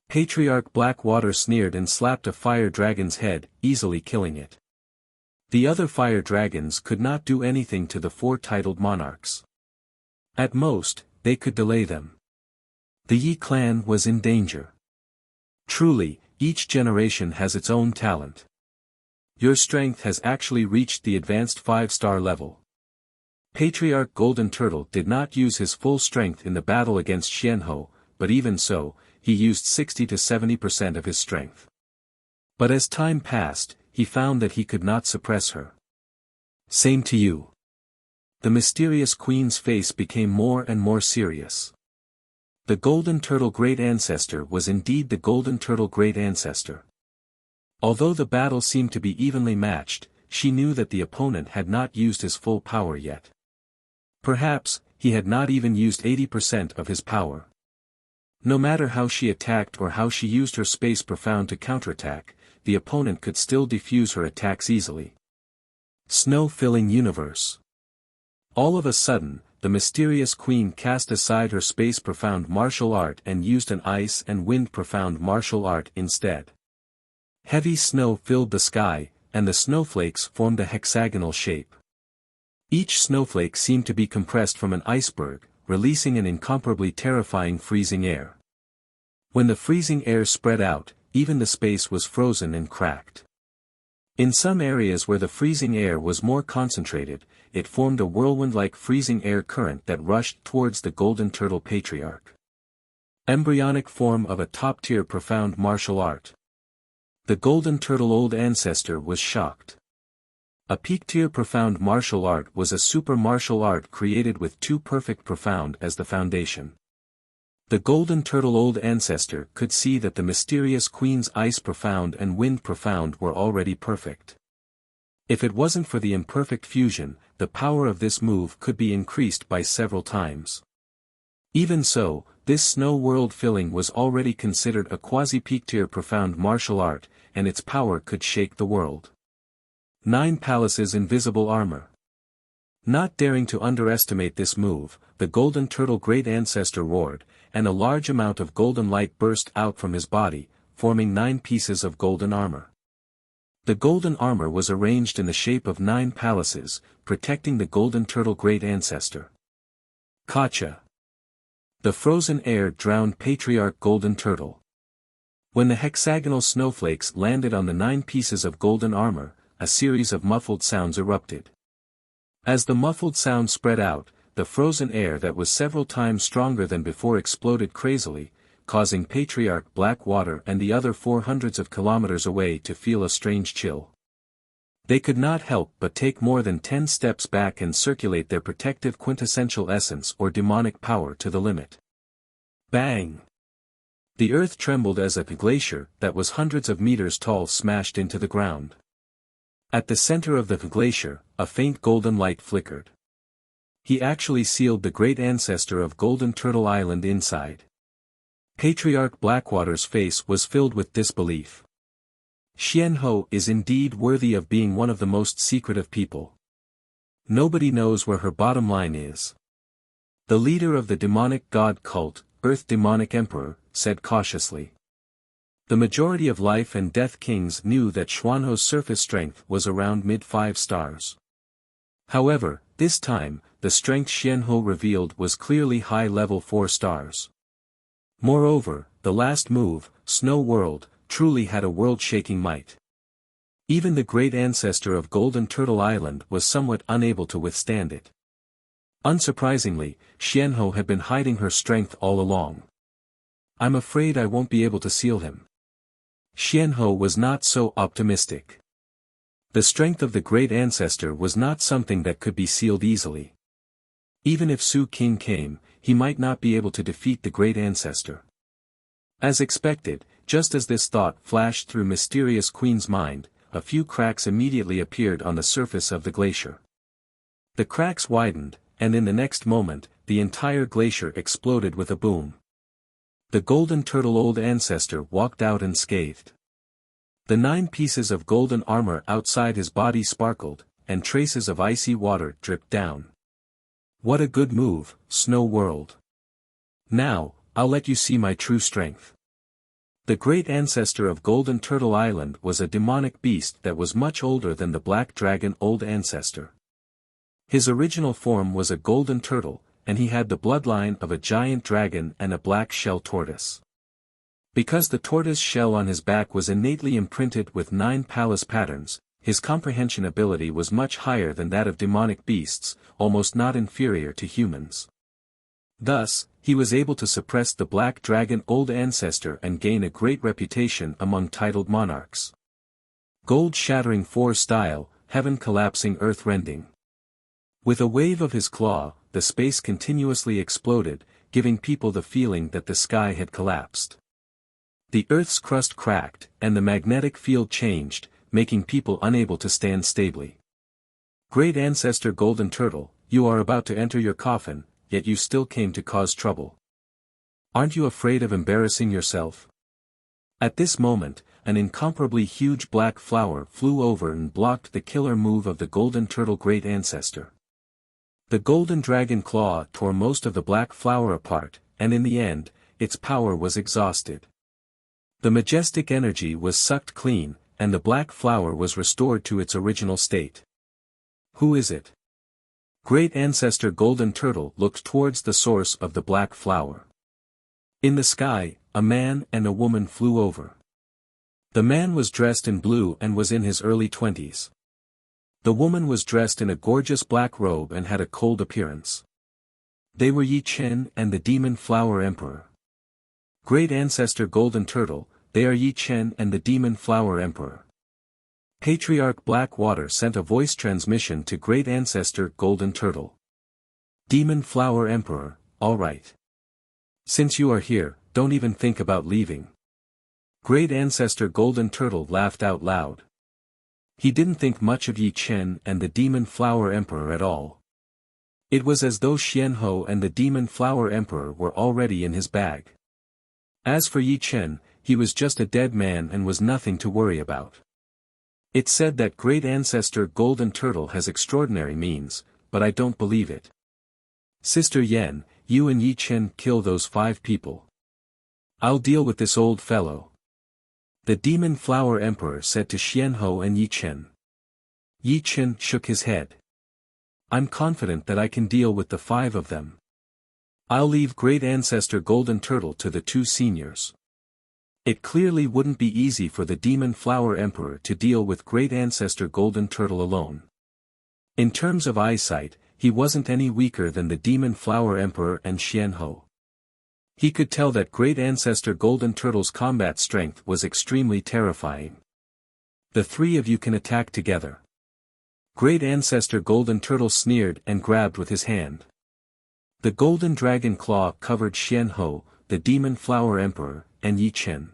Patriarch Blackwater sneered and slapped a fire dragon's head, easily killing it. The other fire dragons could not do anything to the four titled monarchs. At most, they could delay them. The Yi clan was in danger. Truly, each generation has its own talent. Your strength has actually reached the advanced 5-star level. Patriarch Golden Turtle did not use his full strength in the battle against Xianhou, but even so, he used 60 to 70% of his strength. But as time passed, he found that he could not suppress her. Same to you. The mysterious queen's face became more and more serious. The Golden Turtle Great Ancestor was indeed the Golden Turtle Great Ancestor. Although the battle seemed to be evenly matched, she knew that the opponent had not used his full power yet. Perhaps, he had not even used 80% of his power. No matter how she attacked or how she used her space profound to counterattack, the opponent could still defuse her attacks easily. Snow-filling universe. All of a sudden, the mysterious queen cast aside her space profound martial art and used an ice and wind profound martial art instead. Heavy snow filled the sky, and the snowflakes formed a hexagonal shape. Each snowflake seemed to be compressed from an iceberg, releasing an incomparably terrifying freezing air. When the freezing air spread out, even the space was frozen and cracked. In some areas where the freezing air was more concentrated, it formed a whirlwind-like freezing air current that rushed towards the Golden Turtle Patriarch. Embryonic form of a top-tier profound martial art. The Golden Turtle Old Ancestor was shocked. A peak-tier profound martial art was a super martial art created with two perfect profound as the foundation. The Golden Turtle Old Ancestor could see that the mysterious queen's ice profound and wind profound were already perfect. If it wasn't for the imperfect fusion, the power of this move could be increased by several times. Even so, this snow world filling was already considered a quasi-peak-tier profound martial art, and its power could shake the world. 9 Palaces Invisible Armor. Not daring to underestimate this move, the Golden Turtle Great Ancestor roared, and a large amount of golden light burst out from his body, forming 9 pieces of golden armor. The golden armor was arranged in the shape of 9 palaces, protecting the Golden Turtle Great Ancestor. Gotcha. The frozen air drowned Patriarch Golden Turtle. When the hexagonal snowflakes landed on the 9 pieces of golden armor, a series of muffled sounds erupted. As the muffled sound spread out, the frozen air that was several times stronger than before exploded crazily, causing Patriarch Blackwater and the other 400s of kilometers away to feel a strange chill. They could not help but take more than 10 steps back and circulate their protective quintessential essence or demonic power to the limit. Bang! The earth trembled as a glacier that was hundreds of meters tall smashed into the ground. At the center of the glacier, a faint golden light flickered. He actually sealed the great ancestor of Golden Turtle Island inside. Patriarch Blackwater's face was filled with disbelief. Xianhou is indeed worthy of being one of the most secretive people. Nobody knows where her bottom line is. The leader of the demonic god cult, Earth Demonic Emperor, said cautiously. The majority of life and death kings knew that Xuanhou's surface strength was around mid-5 stars. However, this time, the strength Xianhou revealed was clearly high-level 4 stars. Moreover, the last move, Snow World, truly had a world-shaking might. Even the great ancestor of Golden Turtle Island was somewhat unable to withstand it. Unsurprisingly, Xianhou had been hiding her strength all along. I'm afraid I won't be able to seal him. Xianhou was not so optimistic. The strength of the great ancestor was not something that could be sealed easily. Even if Su King came, he might not be able to defeat the great ancestor. As expected, just as this thought flashed through Mysterious Queen's mind, a few cracks immediately appeared on the surface of the glacier. The cracks widened, and in the next moment, the entire glacier exploded with a boom. The Golden Turtle Old Ancestor walked out unscathed. The 9 pieces of golden armor outside his body sparkled, and traces of icy water dripped down. What a good move, Snow World. Now, I'll let you see my true strength. The great ancestor of Golden Turtle Island was a demonic beast that was much older than the Black Dragon Old Ancestor. His original form was a golden turtle, and he had the bloodline of a giant dragon and a black shell tortoise. Because the tortoise shell on his back was innately imprinted with 9 palace patterns, his comprehension ability was much higher than that of demonic beasts, almost not inferior to humans. Thus, he was able to suppress the Black Dragon Old Ancestor and gain a great reputation among titled monarchs. Gold-shattering 4 style, heaven collapsing earth rending. With a wave of his claw, the space continuously exploded, giving people the feeling that the sky had collapsed. The earth's crust cracked, and the magnetic field changed, making people unable to stand stably. Great Ancestor Golden Turtle, you are about to enter your coffin, yet you still came to cause trouble. Aren't you afraid of embarrassing yourself? At this moment, an incomparably huge black flower flew over and blocked the killer move of the Golden Turtle Great Ancestor. The Golden Dragon Claw tore most of the black flower apart, and in the end, its power was exhausted. The majestic energy was sucked clean, and the black flower was restored to its original state. Who is it? Great Ancestor Golden Turtle looked towards the source of the black flower. In the sky, a man and a woman flew over. The man was dressed in blue and was in his early 20s. The woman was dressed in a gorgeous black robe and had a cold appearance. They were Yi Chen and the Demon Flower Emperor. Great Ancestor Golden Turtle, they are Yi Chen and the Demon Flower Emperor. Patriarch Blackwater sent a voice transmission to Great Ancestor Golden Turtle. Demon Flower Emperor, all right. Since you are here, don't even think about leaving. Great Ancestor Golden Turtle laughed out loud. He didn't think much of Yi Chen and the Demon Flower Emperor at all. It was as though Xianhou and the Demon Flower Emperor were already in his bag. As for Yi Chen, he was just a dead man and was nothing to worry about. It's said that Great Ancestor Golden Turtle has extraordinary means, but I don't believe it. Sister Yen, you and Yi Chen kill those 5 people. I'll deal with this old fellow. The Demon Flower Emperor said to Xianhou and Yi Chen. Yi Chen shook his head. I'm confident that I can deal with the 5 of them. I'll leave Great Ancestor Golden Turtle to the 2 seniors. It clearly wouldn't be easy for the Demon Flower Emperor to deal with Great Ancestor Golden Turtle alone. In terms of eyesight, he wasn't any weaker than the Demon Flower Emperor and Xianhou. He could tell that Great Ancestor Golden Turtle's combat strength was extremely terrifying. The three of you can attack together. Great Ancestor Golden Turtle sneered and grabbed with his hand. The golden dragon claw covered Xian Ho, the Demon Flower Emperor, and Yi Chen.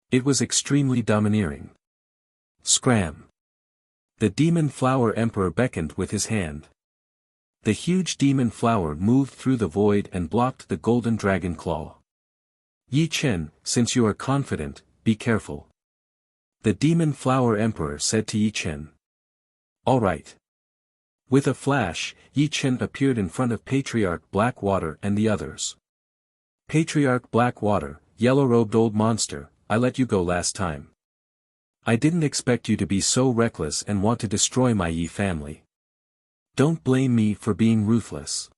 It was extremely domineering. Scram! The Demon Flower Emperor beckoned with his hand. The huge demon flower moved through the void and blocked the golden dragon claw. Yi Chen, since you are confident, be careful. The Demon Flower Emperor said to Yi Chen. All right. With a flash, Yi Chen appeared in front of Patriarch Blackwater and the others. Patriarch Blackwater, yellow-robed old monster, I let you go last time. I didn't expect you to be so reckless and want to destroy my Yi family. Don't blame me for being ruthless.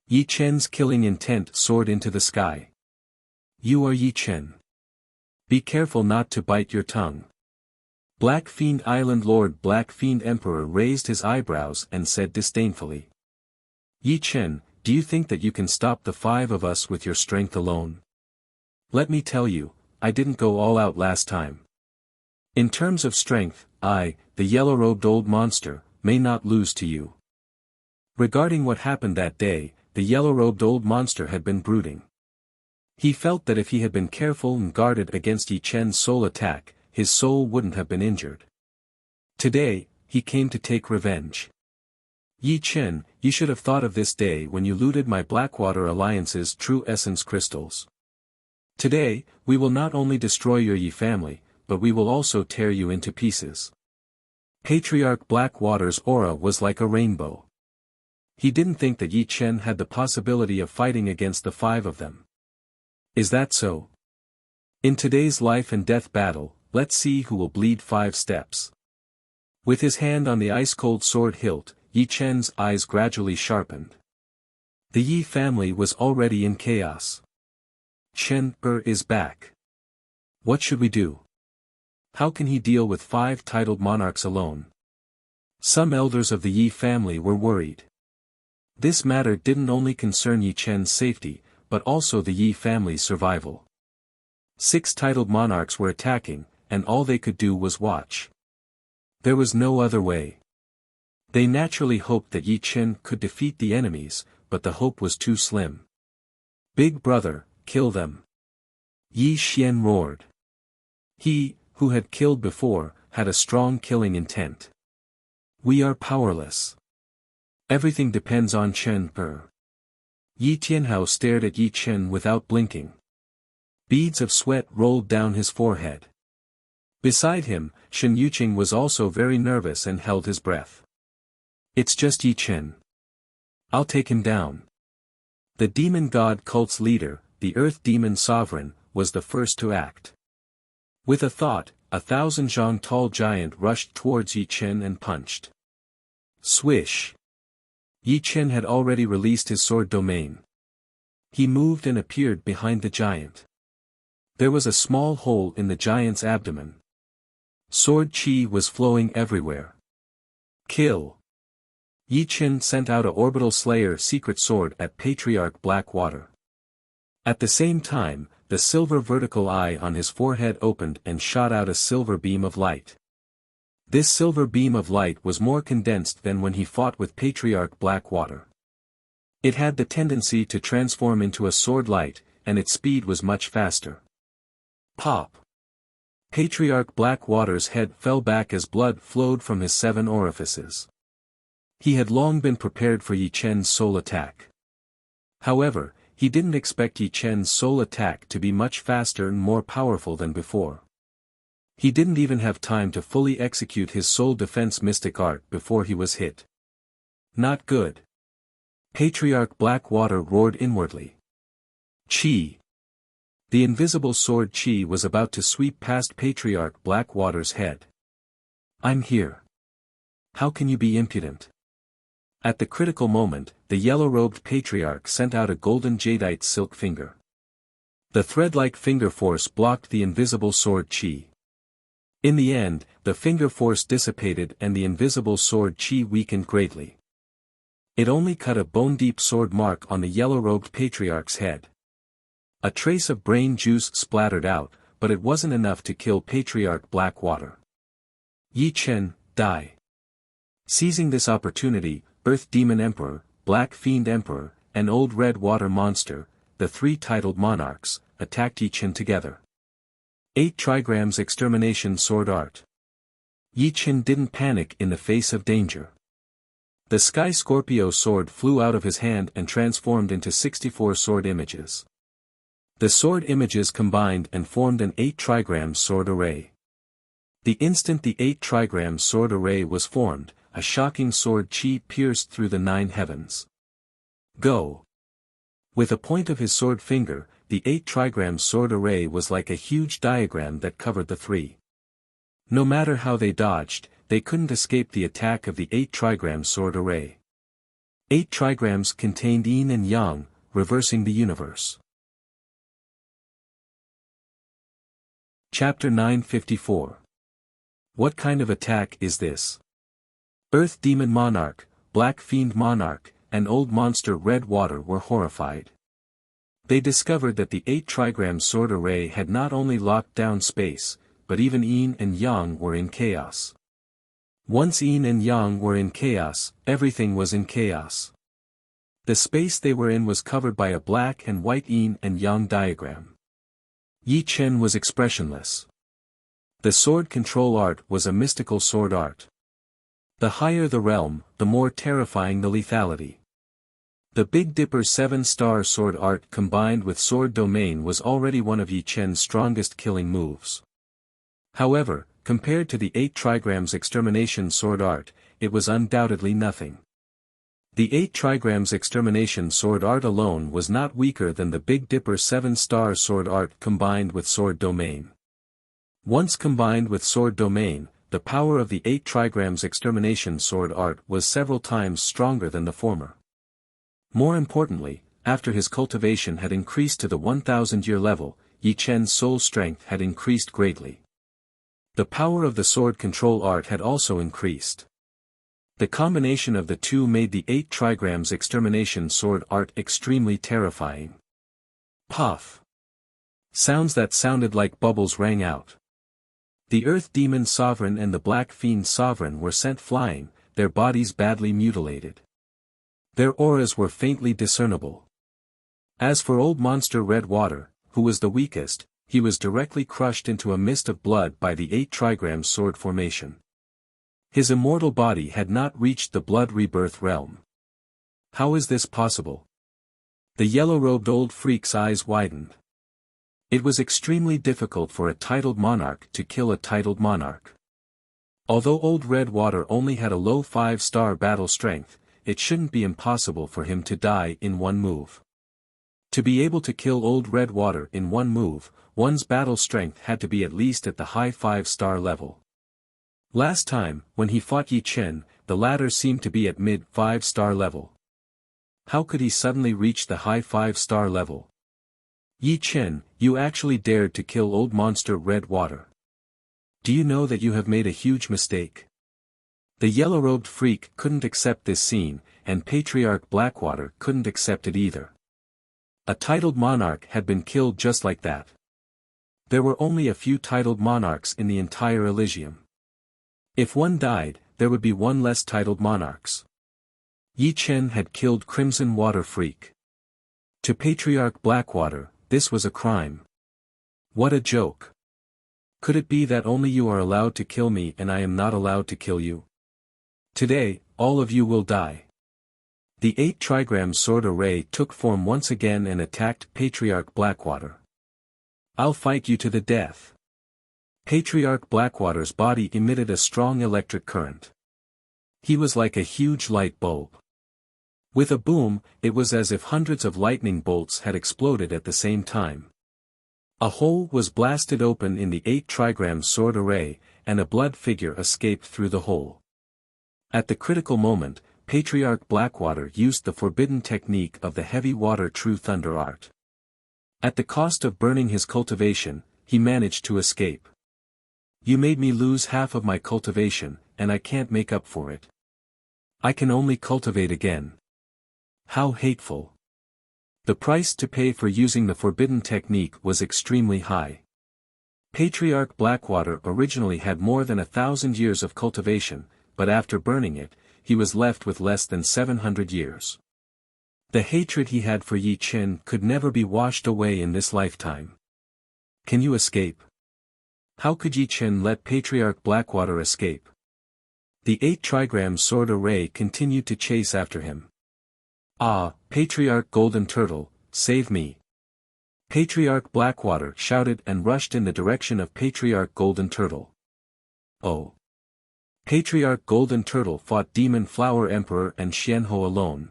Yi Chen's killing intent soared into the sky. You are Yi Chen. Be careful not to bite your tongue. Black Fiend Island Lord Black Fiend Emperor raised his eyebrows and said disdainfully. Yi Chen, do you think that you can stop the five of us with your strength alone? Let me tell you, I didn't go all out last time. In terms of strength, I, the yellow-robed old monster, may not lose to you. Regarding what happened that day, the yellow-robed old monster had been brooding. He felt that if he had been careful and guarded against Yi Chen's soul attack, his soul wouldn't have been injured. Today, he came to take revenge. Yi Chen, you should have thought of this day when you looted my Blackwater Alliance's true essence crystals. Today, we will not only destroy your Yi family, but we will also tear you into pieces. Patriarch Blackwater's aura was like a rainbow. He didn't think that Yi Chen had the possibility of fighting against the five of them. Is that so? In today's life and death battle, let's see who will bleed 5 steps. With his hand on the ice-cold sword hilt, Yi Chen's eyes gradually sharpened. The Yi family was already in chaos. Chen is back. What should we do? How can he deal with 5 titled monarchs alone? Some elders of the Yi family were worried. This matter didn't only concern Yi Chen's safety, but also the Yi family's survival. 6 titled monarchs were attacking, and all they could do was watch. There was no other way. They naturally hoped that Yi Chen could defeat the enemies, but the hope was too slim. Big brother, kill them. Yi Xian roared. He, who had killed before, had a strong killing intent. We are powerless. Everything depends on Chen Per. Yi Tianhao stared at Yi Chen without blinking. Beads of sweat rolled down his forehead. Beside him, Shen Yuqing was also very nervous and held his breath. It's just Yi Chen. I'll take him down. The demon god cult's leader, the earth demon sovereign, was the first to act. With a thought, 1,000 zhang tall giant rushed towards Yi Chen and punched. Swish! Yi Chen had already released his sword domain. He moved and appeared behind the giant. There was a small hole in the giant's abdomen. Sword chi was flowing everywhere. Kill! Yi Chen sent out a orbital slayer secret sword at Patriarch Blackwater. At the same time, the silver vertical eye on his forehead opened and shot out a silver beam of light. This silver beam of light was more condensed than when he fought with Patriarch Blackwater. It had the tendency to transform into a sword light, and its speed was much faster. Pop! Patriarch Blackwater's head fell back as blood flowed from his 7 orifices. He had long been prepared for Yi Chen's soul attack. However, he didn't expect Yi Chen's soul attack to be much faster and more powerful than before. He didn't even have time to fully execute his soul defense mystic art before he was hit. Not good. Patriarch Blackwater roared inwardly. Chi! The invisible sword Chi was about to sweep past Patriarch Blackwater's head. I'm here. How can you be impudent? At the critical moment, the yellow-robed Patriarch sent out a golden jadeite silk finger. The thread-like finger force blocked the invisible sword Chi. In the end, the finger force dissipated and the invisible sword Chi weakened greatly. It only cut a bone-deep sword mark on the yellow-robed Patriarch's head. A trace of brain juice splattered out, but it wasn't enough to kill Patriarch Blackwater. Yi Chen, die. Seizing this opportunity, Earth Demon Emperor, Black Fiend Emperor, and Old Red Water Monster, the three titled monarchs, attacked Yi Chen together. 8 trigrams extermination sword art. Yi Chen didn't panic in the face of danger. The Sky Scorpio sword flew out of his hand and transformed into 64 sword images. The sword images combined and formed an 8 trigrams sword array. The instant the 8 trigrams sword array was formed, a shocking sword chi pierced through the 9 heavens. Go! With a point of his sword finger, the 8 trigrams sword array was like a huge diagram that covered the 3. No matter how they dodged, they couldn't escape the attack of the 8 trigrams sword array. 8 trigrams contained yin and yang, reversing the universe. Chapter 954. What kind of attack is this? Earth Demon Monarch, Black Fiend Monarch, and Old Monster Red Water were horrified. They discovered that the 8 trigrams sword array had not only locked down space, but even yin and yang were in chaos. Once yin and yang were in chaos, everything was in chaos. The space they were in was covered by a black and white yin and yang diagram. Yi Chen was expressionless. The sword control art was a mystical sword art. The higher the realm, the more terrifying the lethality. The Big Dipper 7-star sword art combined with sword domain was already one of Yi Chen's strongest killing moves. However, compared to the 8 trigrams extermination sword art, it was undoubtedly nothing. The 8 trigrams extermination sword art alone was not weaker than the Big Dipper 7-star sword art combined with sword domain. Once combined with sword domain, the power of the 8 trigrams extermination sword art was several times stronger than the former. More importantly, after his cultivation had increased to the 1000-year level, Yi Chen's soul strength had increased greatly. The power of the sword control art had also increased. The combination of the two made the 8 trigrams extermination sword art extremely terrifying. Puff! Sounds that sounded like bubbles rang out. The Earth Demon Sovereign and the Black Fiend Sovereign were sent flying, their bodies badly mutilated. Their auras were faintly discernible. As for Old Monster Red Water, who was the weakest, he was directly crushed into a mist of blood by the 8 trigrams sword formation. His immortal body had not reached the blood rebirth realm. How is this possible? The yellow-robed old freak's eyes widened. It was extremely difficult for a titled monarch to kill a titled monarch. Although Old Red Water only had a low 5-star battle strength, it shouldn't be impossible for him to die in one move. To be able to kill Old Red Water in one move, one's battle strength had to be at least at the high 5-star level. Last time, when he fought Yi Chen, the latter seemed to be at mid 5-star level. How could he suddenly reach the high 5-star level? Yi Chen, you actually dared to kill Old Monster Red Water. Do you know that you have made a huge mistake? The yellow-robed freak couldn't accept this scene, and Patriarch Blackwater couldn't accept it either. A titled monarch had been killed just like that. There were only a few titled monarchs in the entire Elysium. If one died, there would be one less titled monarchs. Yi Chen had killed Crimson Water Freak. To Patriarch Blackwater, this was a crime. What a joke. Could it be that only you are allowed to kill me and I am not allowed to kill you? Today, all of you will die. The 8 trigrams sword array took form once again and attacked Patriarch Blackwater. I'll fight you to the death. Patriarch Blackwater's body emitted a strong electric current. He was like a huge light bulb. With a boom, it was as if hundreds of lightning bolts had exploded at the same time. A hole was blasted open in the 8 trigrams sword array, and a blood figure escaped through the hole. At the critical moment, Patriarch Blackwater used the forbidden technique of the heavy water true thunder art. At the cost of burning his cultivation, he managed to escape. You made me lose half of my cultivation, and I can't make up for it. I can only cultivate again. How hateful. The price to pay for using the forbidden technique was extremely high. Patriarch Blackwater originally had more than 1,000 years of cultivation, but after burning it, he was left with less than 700 years. The hatred he had for Yi Chen could never be washed away in this lifetime. Can you escape? How could Yi Chen let Patriarch Blackwater escape? The 8 trigram sword array continued to chase after him. Ah, Patriarch Golden Turtle, save me! Patriarch Blackwater shouted and rushed in the direction of Patriarch Golden Turtle. Oh! Patriarch Golden Turtle fought Demon Flower Emperor and Xianhou alone.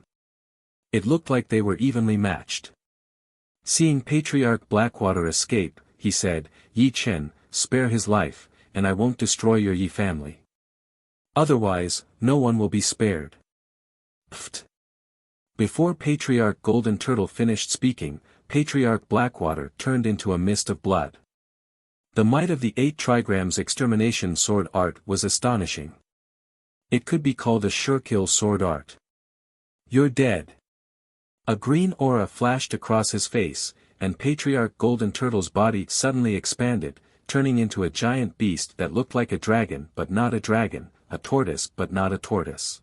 It looked like they were evenly matched. Seeing Patriarch Blackwater escape, he said, "Yi Chen, spare his life, and I won't destroy your Yi family. Otherwise, no one will be spared." Pfft! Before Patriarch Golden Turtle finished speaking, Patriarch Blackwater turned into a mist of blood. The might of the 8 trigrams extermination sword art was astonishing. It could be called a sure-kill sword art. "You're dead." A green aura flashed across his face, and Patriarch Golden Turtle's body suddenly expanded, turning into a giant beast that looked like a dragon but not a dragon, a tortoise but not a tortoise.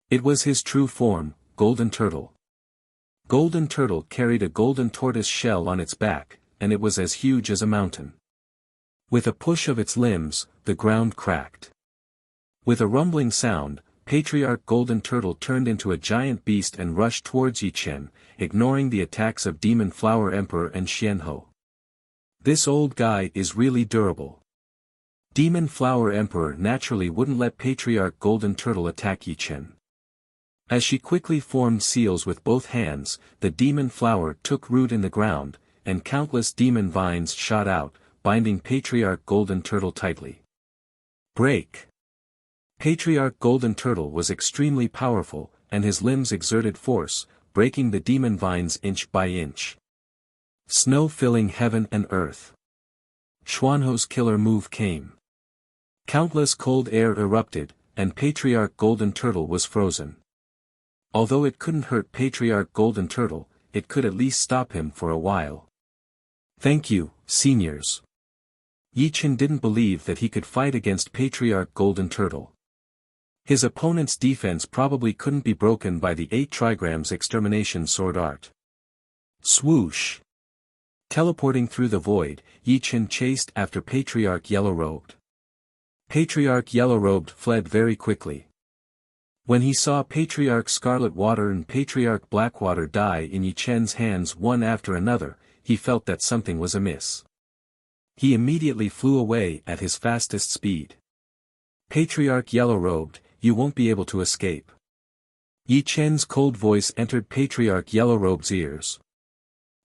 It was his true form, Golden Turtle. Golden Turtle carried a golden tortoise shell on its back, and it was as huge as a mountain. With a push of its limbs, the ground cracked. With a rumbling sound, Patriarch Golden Turtle turned into a giant beast and rushed towards Yi Chen, ignoring the attacks of Demon Flower Emperor and Xianhou. This old guy is really durable. Demon Flower Emperor naturally wouldn't let Patriarch Golden Turtle attack Yi Chen. As she quickly formed seals with both hands, the demon flower took root in the ground, and countless demon vines shot out, binding Patriarch Golden Turtle tightly. Break! Patriarch Golden Turtle was extremely powerful, and his limbs exerted force, breaking the demon vines inch by inch. Snow filling heaven and earth. Xuanhou's killer move came. Countless cold air erupted, and Patriarch Golden Turtle was frozen. Although it couldn't hurt Patriarch Golden Turtle, it could at least stop him for a while. Thank you, seniors. Yi Chen didn't believe that he could fight against Patriarch Golden Turtle. His opponent's defense probably couldn't be broken by the 8 trigrams extermination sword art. Swoosh! Teleporting through the void, Yi Chen chased after Patriarch Yellow-Robed. Patriarch Yellow-Robed fled very quickly. When he saw Patriarch Scarlet Water and Patriarch Blackwater die in Yi Chen's hands one after another, he felt that something was amiss. He immediately flew away at his fastest speed. Patriarch Yellow-Robed, you won't be able to escape. Yi Chen's cold voice entered Patriarch Yellow-Robe's ears.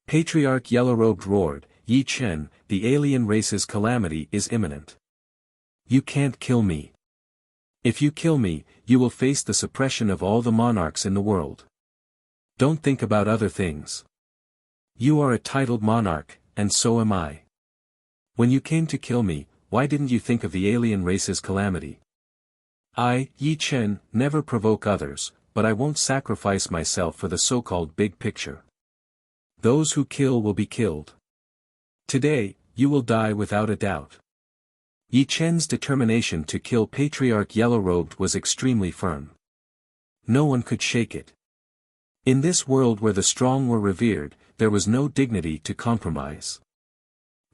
Patriarch Yellow-Robed roared, "Yi Chen, the alien race's calamity is imminent. You can't kill me. If you kill me, you will face the suppression of all the monarchs in the world. Don't think about other things. You are a titled monarch, and so am I. When you came to kill me, why didn't you think of the alien race's calamity? I, Yi Chen, never provoke others, but I won't sacrifice myself for the so-called big picture. Those who kill will be killed. Today, you will die without a doubt." Yi Chen's determination to kill Patriarch Yellow-Robed was extremely firm. No one could shake it. In this world where the strong were revered, there was no dignity to compromise.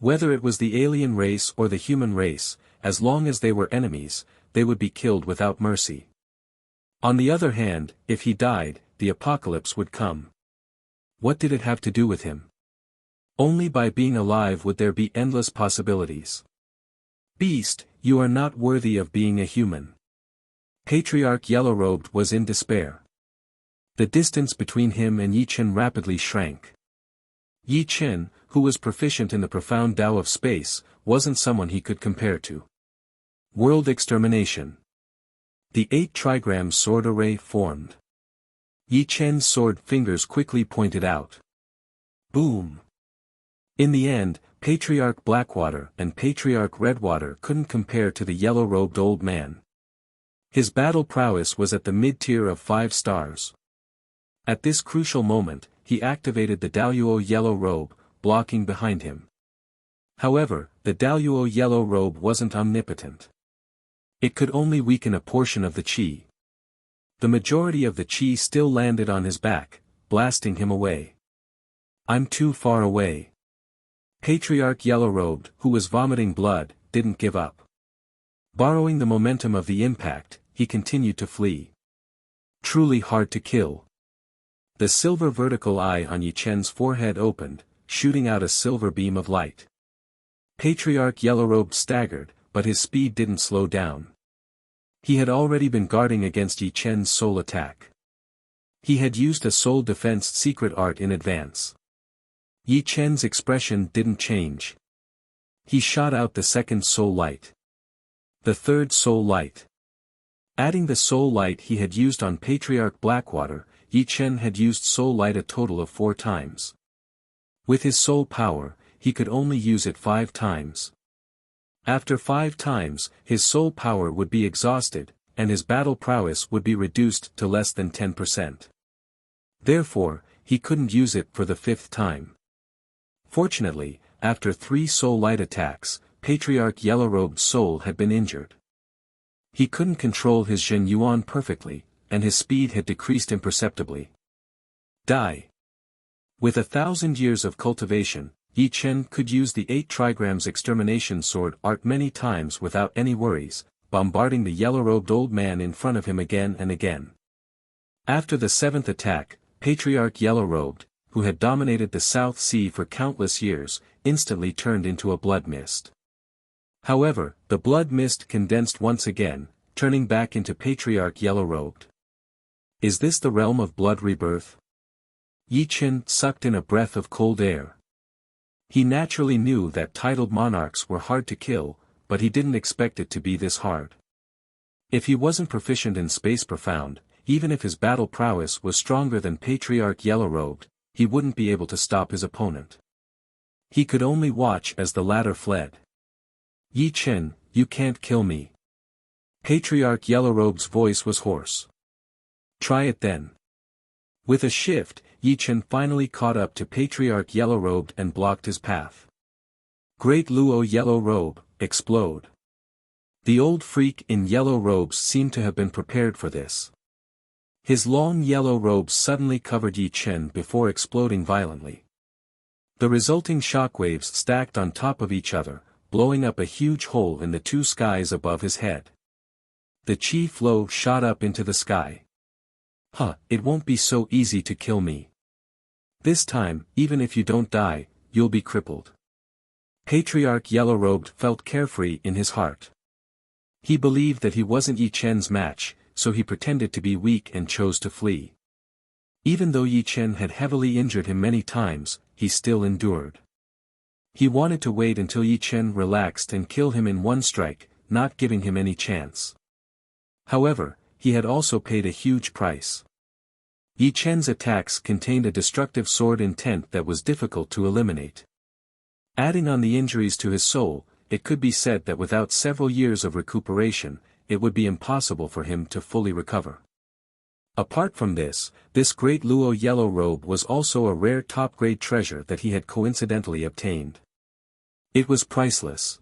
Whether it was the alien race or the human race, as long as they were enemies, they would be killed without mercy. On the other hand, if he died, the apocalypse would come. What did it have to do with him? Only by being alive would there be endless possibilities. Beast, you are not worthy of being a human. Patriarch Yellow-Robed was in despair. The distance between him and Yi Chen rapidly shrank. Yi Chen, who was proficient in the profound Tao of space, wasn't someone he could compare to. World extermination. The 8 trigram sword array formed. Yi Chen's sword fingers quickly pointed out. Boom! In the end, Patriarch Blackwater and Patriarch Redwater couldn't compare to the yellow-robed old man. His battle prowess was at the mid-tier of 5 stars. At this crucial moment, he activated the Daluo Yellow Robe, blocking behind him. However, the Daluo Yellow Robe wasn't omnipotent. It could only weaken a portion of the chi. The majority of the chi still landed on his back, blasting him away. I'm too far away. Patriarch Yellow-Robed, who was vomiting blood, didn't give up. Borrowing the momentum of the impact, he continued to flee. Truly hard to kill. The silver vertical eye on Yi Chen's forehead opened, shooting out a silver beam of light. Patriarch Yellow-Robed staggered, but his speed didn't slow down. He had already been guarding against Yi Chen's soul attack. He had used a soul defense secret art in advance. Yi Chen's expression didn't change. He shot out the second soul light. The third soul light. Adding the soul light he had used on Patriarch Blackwater, Yi Chen had used soul light a total of 4 times. With his soul power, he could only use it 5 times. After 5 times, his soul power would be exhausted, and his battle prowess would be reduced to less than 10%. Therefore, he couldn't use it for the 5th time. Fortunately, after 3 soul light attacks, Patriarch Yellow-Robe's soul had been injured. He couldn't control his Jin Yuan perfectly, and his speed had decreased imperceptibly. Die. With 1,000 years of cultivation, Yi Chen could use the 8 trigrams extermination sword art many times without any worries, bombarding the yellow-robed old man in front of him again and again. After the 7th attack, Patriarch Yellow-Robed, who had dominated the South Sea for countless years, instantly turned into a blood mist. However, the blood mist condensed once again, turning back into Patriarch Yellow-Robed. Is this the realm of blood rebirth? Yi Chen sucked in a breath of cold air. He naturally knew that titled monarchs were hard to kill, but he didn't expect it to be this hard. If he wasn't proficient in Space Profound, even if his battle prowess was stronger than Patriarch Yellow-Robed, he wouldn't be able to stop his opponent. He could only watch as the latter fled. Yi Chen, you can't kill me. Patriarch Yellow-Robe's voice was hoarse. Try it then. With a shift, Yi Chen finally caught up to Patriarch Yellow-Robed and blocked his path. Great Luo Yellow-Robe, explode. The old freak in yellow robes seemed to have been prepared for this. His long yellow robes suddenly covered Yi Chen before exploding violently. The resulting shockwaves stacked on top of each other, blowing up a huge hole in the 2 skies above his head. The chi flow shot up into the sky. It won't be so easy to kill me. This time, even if you don't die, you'll be crippled. Patriarch Yellow-Robed felt carefree in his heart. He believed that he wasn't Yi Chen's match, so he pretended to be weak and chose to flee. Even though Yi Chen had heavily injured him many times, he still endured. He wanted to wait until Yi Chen relaxed and kill him in one strike, not giving him any chance. However, he had also paid a huge price. Yi Chen's attacks contained a destructive sword intent that was difficult to eliminate. Adding on the injuries to his soul, it could be said that without several years of recuperation, it would be impossible for him to fully recover. Apart from this great Luo Yellow Robe was also a rare top-grade treasure that he had coincidentally obtained. It was priceless.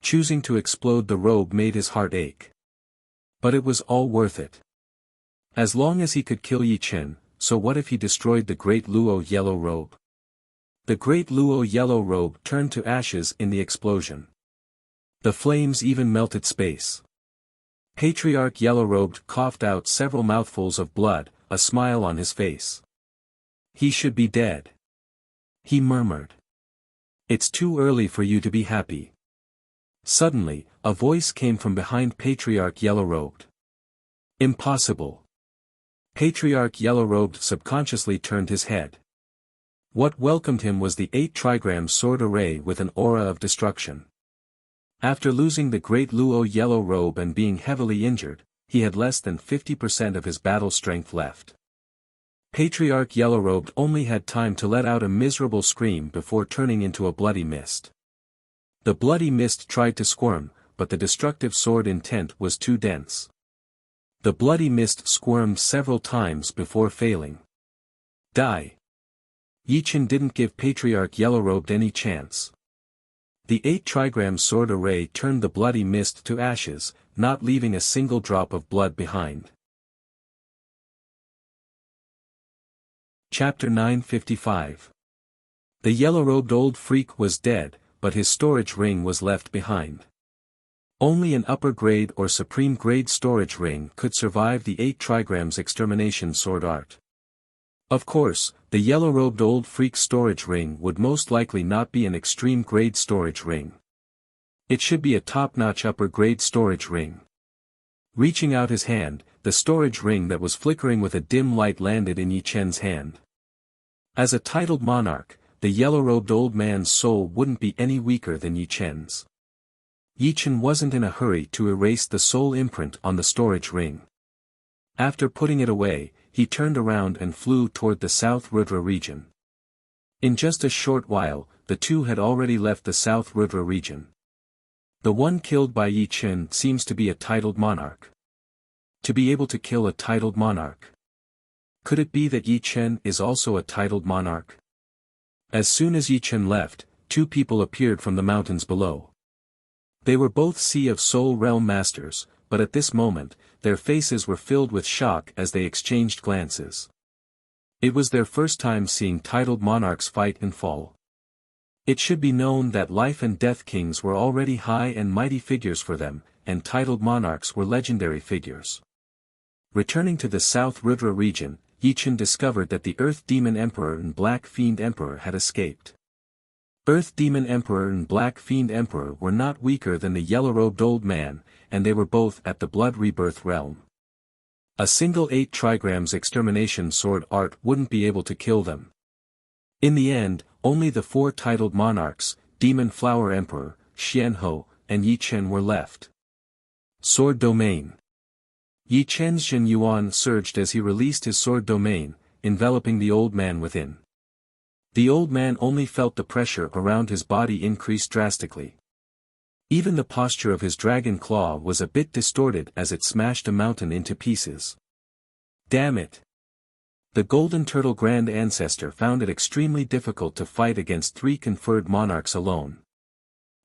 Choosing to explode the robe made his heart ache. But it was all worth it. As long as he could kill Yi Chen, so what if he destroyed the great Luo Yellow Robe? The great Luo Yellow Robe turned to ashes in the explosion. The flames even melted space. Patriarch Yellow-Robed coughed out several mouthfuls of blood, a smile on his face. He should be dead. He murmured. It's too early for you to be happy. Suddenly, a voice came from behind Patriarch Yellow-Robed. Impossible. Patriarch Yellow-Robed subconsciously turned his head. What welcomed him was the 8 trigram sword array with an aura of destruction. After losing the great Luo Yellow Robe and being heavily injured, he had less than 50% of his battle strength left. Patriarch Yellow-Robed only had time to let out a miserable scream before turning into a bloody mist. The bloody mist tried to squirm, but the destructive sword intent was too dense. The bloody mist squirmed several times before failing. Die. Yi Chen didn't give Patriarch Yellow-Robed any chance. The 8 trigram sword array turned the bloody mist to ashes, not leaving a single drop of blood behind. Chapter 955. The yellow-robed old freak was dead, but his storage ring was left behind. Only an upper-grade or supreme-grade storage ring could survive the 8 trigrams extermination sword art. Of course, the yellow-robed old freak's storage ring would most likely not be an extreme-grade storage ring. It should be a top-notch upper-grade storage ring. Reaching out his hand, the storage ring that was flickering with a dim light landed in Yi Chen's hand. As a titled monarch, the yellow-robed old man's soul wouldn't be any weaker than Yi Chen's. Yi Chen wasn't in a hurry to erase the soul imprint on the storage ring. After putting it away, he turned around and flew toward the South Rudra region. In just a short while, the two had already left the South Rudra region. The one killed by Yi Chen seems to be a titled monarch. To be able to kill a titled monarch. Could it be that Yi Chen is also a titled monarch? As soon as Yi Chen left, 2 people appeared from the mountains below. They were both Sea of Soul Realm masters, but at this moment, their faces were filled with shock as they exchanged glances. It was their first time seeing titled monarchs fight and fall. It should be known that life and death kings were already high and mighty figures for them, and titled monarchs were legendary figures. Returning to the South Rudra region, Yi Chen discovered that the Earth Demon Emperor and Black Fiend Emperor had escaped. Earth Demon Emperor and Black Fiend Emperor were not weaker than the yellow-robed old man, and they were both at the Blood Rebirth realm. A single 8 trigrams extermination sword art wouldn't be able to kill them. In the end, only the 4 titled monarchs, Demon Flower Emperor, Xianhou, and Yi Chen were left. Sword Domain. Yi Chen's Jin Yuan surged as he released his sword domain, enveloping the old man within. The old man only felt the pressure around his body increase drastically. Even the posture of his dragon claw was a bit distorted as it smashed a mountain into pieces. Damn it! The Golden Turtle Grand Ancestor found it extremely difficult to fight against 3 conferred monarchs alone.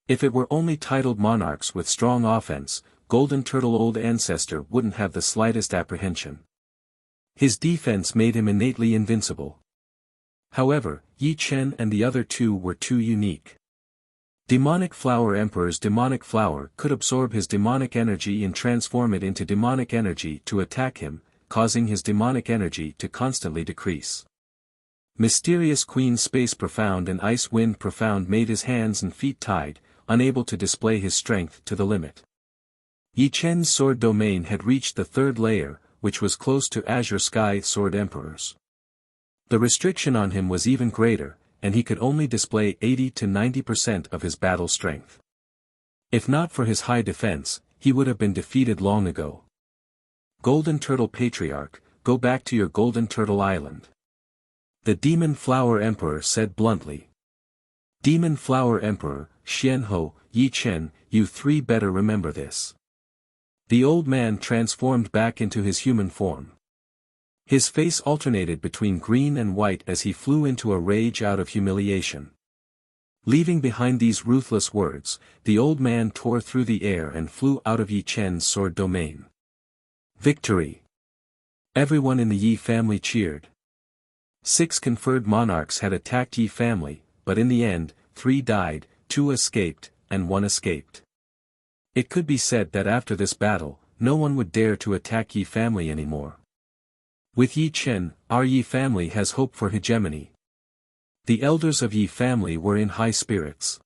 If it were only titled monarchs with strong offense, Golden Turtle Old Ancestor wouldn't have the slightest apprehension. His defense made him innately invincible. However, Yi Chen and the other 2 were too unique. Demonic Flower Emperor's demonic flower could absorb his demonic energy and transform it into demonic energy to attack him, causing his demonic energy to constantly decrease. Mysterious Queen Space Profound and Ice Wind Profound made his hands and feet tied, unable to display his strength to the limit. Yi Chen's sword domain had reached the 3rd layer, which was close to Azure Sky Sword Emperor's. The restriction on him was even greater, and he could only display 80 to 90% of his battle strength. If not for his high defense, he would have been defeated long ago. Golden Turtle Patriarch, go back to your Golden Turtle Island. The Demon Flower Emperor said bluntly. Demon Flower Emperor, Xianhou, Yi Chen, you 3 better remember this. The old man transformed back into his human form. His face alternated between green and white as he flew into a rage out of humiliation. Leaving behind these ruthless words, the old man tore through the air and flew out of Yi Chen's sword domain. Victory! Everyone in the Yi family cheered. 6 conferred monarchs had attacked Yi family, but in the end, 3 died, 2 escaped, and 1 escaped. It could be said that after this battle, no one would dare to attack Yi family anymore. With Yi Chen, our Yi family has hope for hegemony. The elders of Yi family were in high spirits.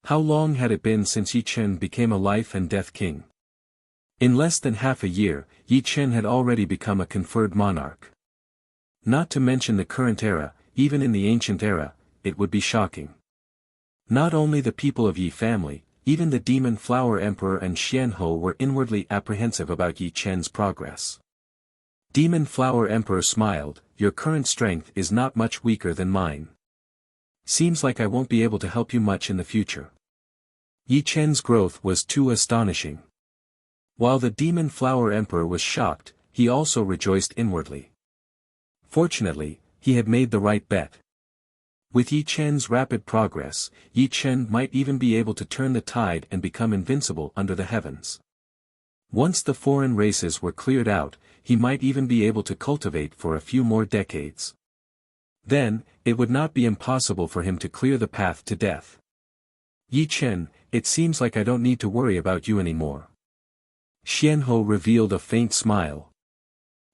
How long had it been since Yi Chen became a life and death king? In less than half a year, Yi Chen had already become a conferred monarch. Not to mention the current era, even in the ancient era, it would be shocking. Not only the people of Yi family, even the Demon Flower Emperor and Xianhou were inwardly apprehensive about Yi Chen's progress. Demon Flower Emperor smiled, your current strength is not much weaker than mine. Seems like I won't be able to help you much in the future. Yi Chen's growth was too astonishing. While the Demon Flower Emperor was shocked, he also rejoiced inwardly. Fortunately, he had made the right bet. With Yi Chen's rapid progress, Yi Chen might even be able to turn the tide and become invincible under the heavens. Once the foreign races were cleared out, he might even be able to cultivate for a few more decades. Then, it would not be impossible for him to clear the path to death. Yi Chen, it seems like I don't need to worry about you anymore. Xianhou revealed a faint smile.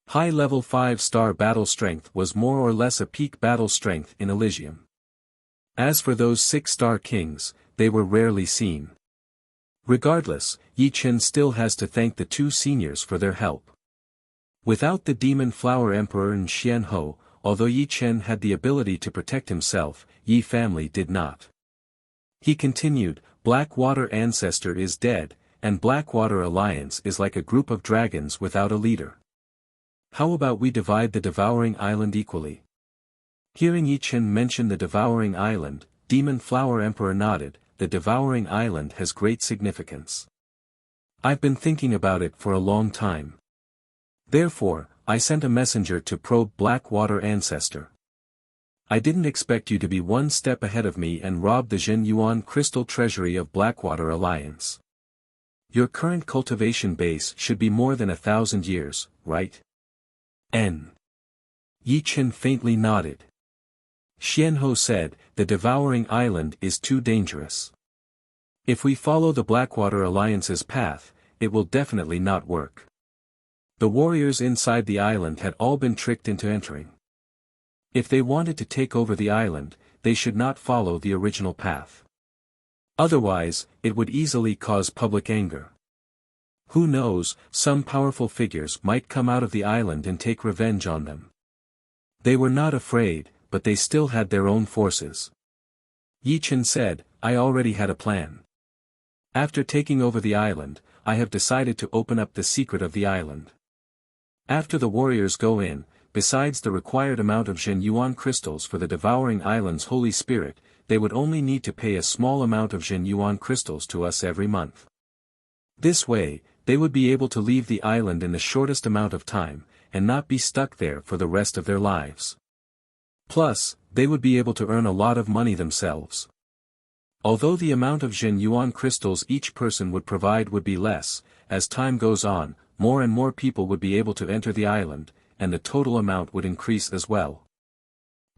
High-level 5-star battle strength was more or less a peak battle strength in Elysium. As for those 6-star kings, they were rarely seen. Regardless, Yi Chen still has to thank the two seniors for their help. Without the Demon Flower Emperor and Xianhou, although Yi Chen had the ability to protect himself, Yi family did not. He continued, Blackwater Ancestor is dead, and Blackwater Alliance is like a group of dragons without a leader. How about we divide the Devouring Island equally? Hearing Yi Chen mention the Devouring Island, Demon Flower Emperor nodded. The Devouring Island has great significance. I've been thinking about it for a long time. Therefore, I sent a messenger to probe Blackwater Ancestor. I didn't expect you to be one step ahead of me and rob the Jin Yuan crystal treasury of Blackwater Alliance. Your current cultivation base should be more than 1,000 years, right? Yi Chen faintly nodded. Xianhou said, the Devouring Island is too dangerous. If we follow the Blackwater Alliance's path, it will definitely not work. The warriors inside the island had all been tricked into entering. If they wanted to take over the island, they should not follow the original path. Otherwise, it would easily cause public anger. Who knows, some powerful figures might come out of the island and take revenge on them. They were not afraid, but they still had their own forces. Yi Chen said, I already had a plan. After taking over the island, I have decided to open up the secret of the island. After the warriors go in, besides the required amount of Jin Yuan crystals for the Devouring Island's Holy Spirit, they would only need to pay a small amount of Jin Yuan crystals to us every month. This way, they would be able to leave the island in the shortest amount of time, and not be stuck there for the rest of their lives. Plus, they would be able to earn a lot of money themselves. Although the amount of Jin Yuan crystals each person would provide would be less, as time goes on, more and more people would be able to enter the island, and the total amount would increase as well.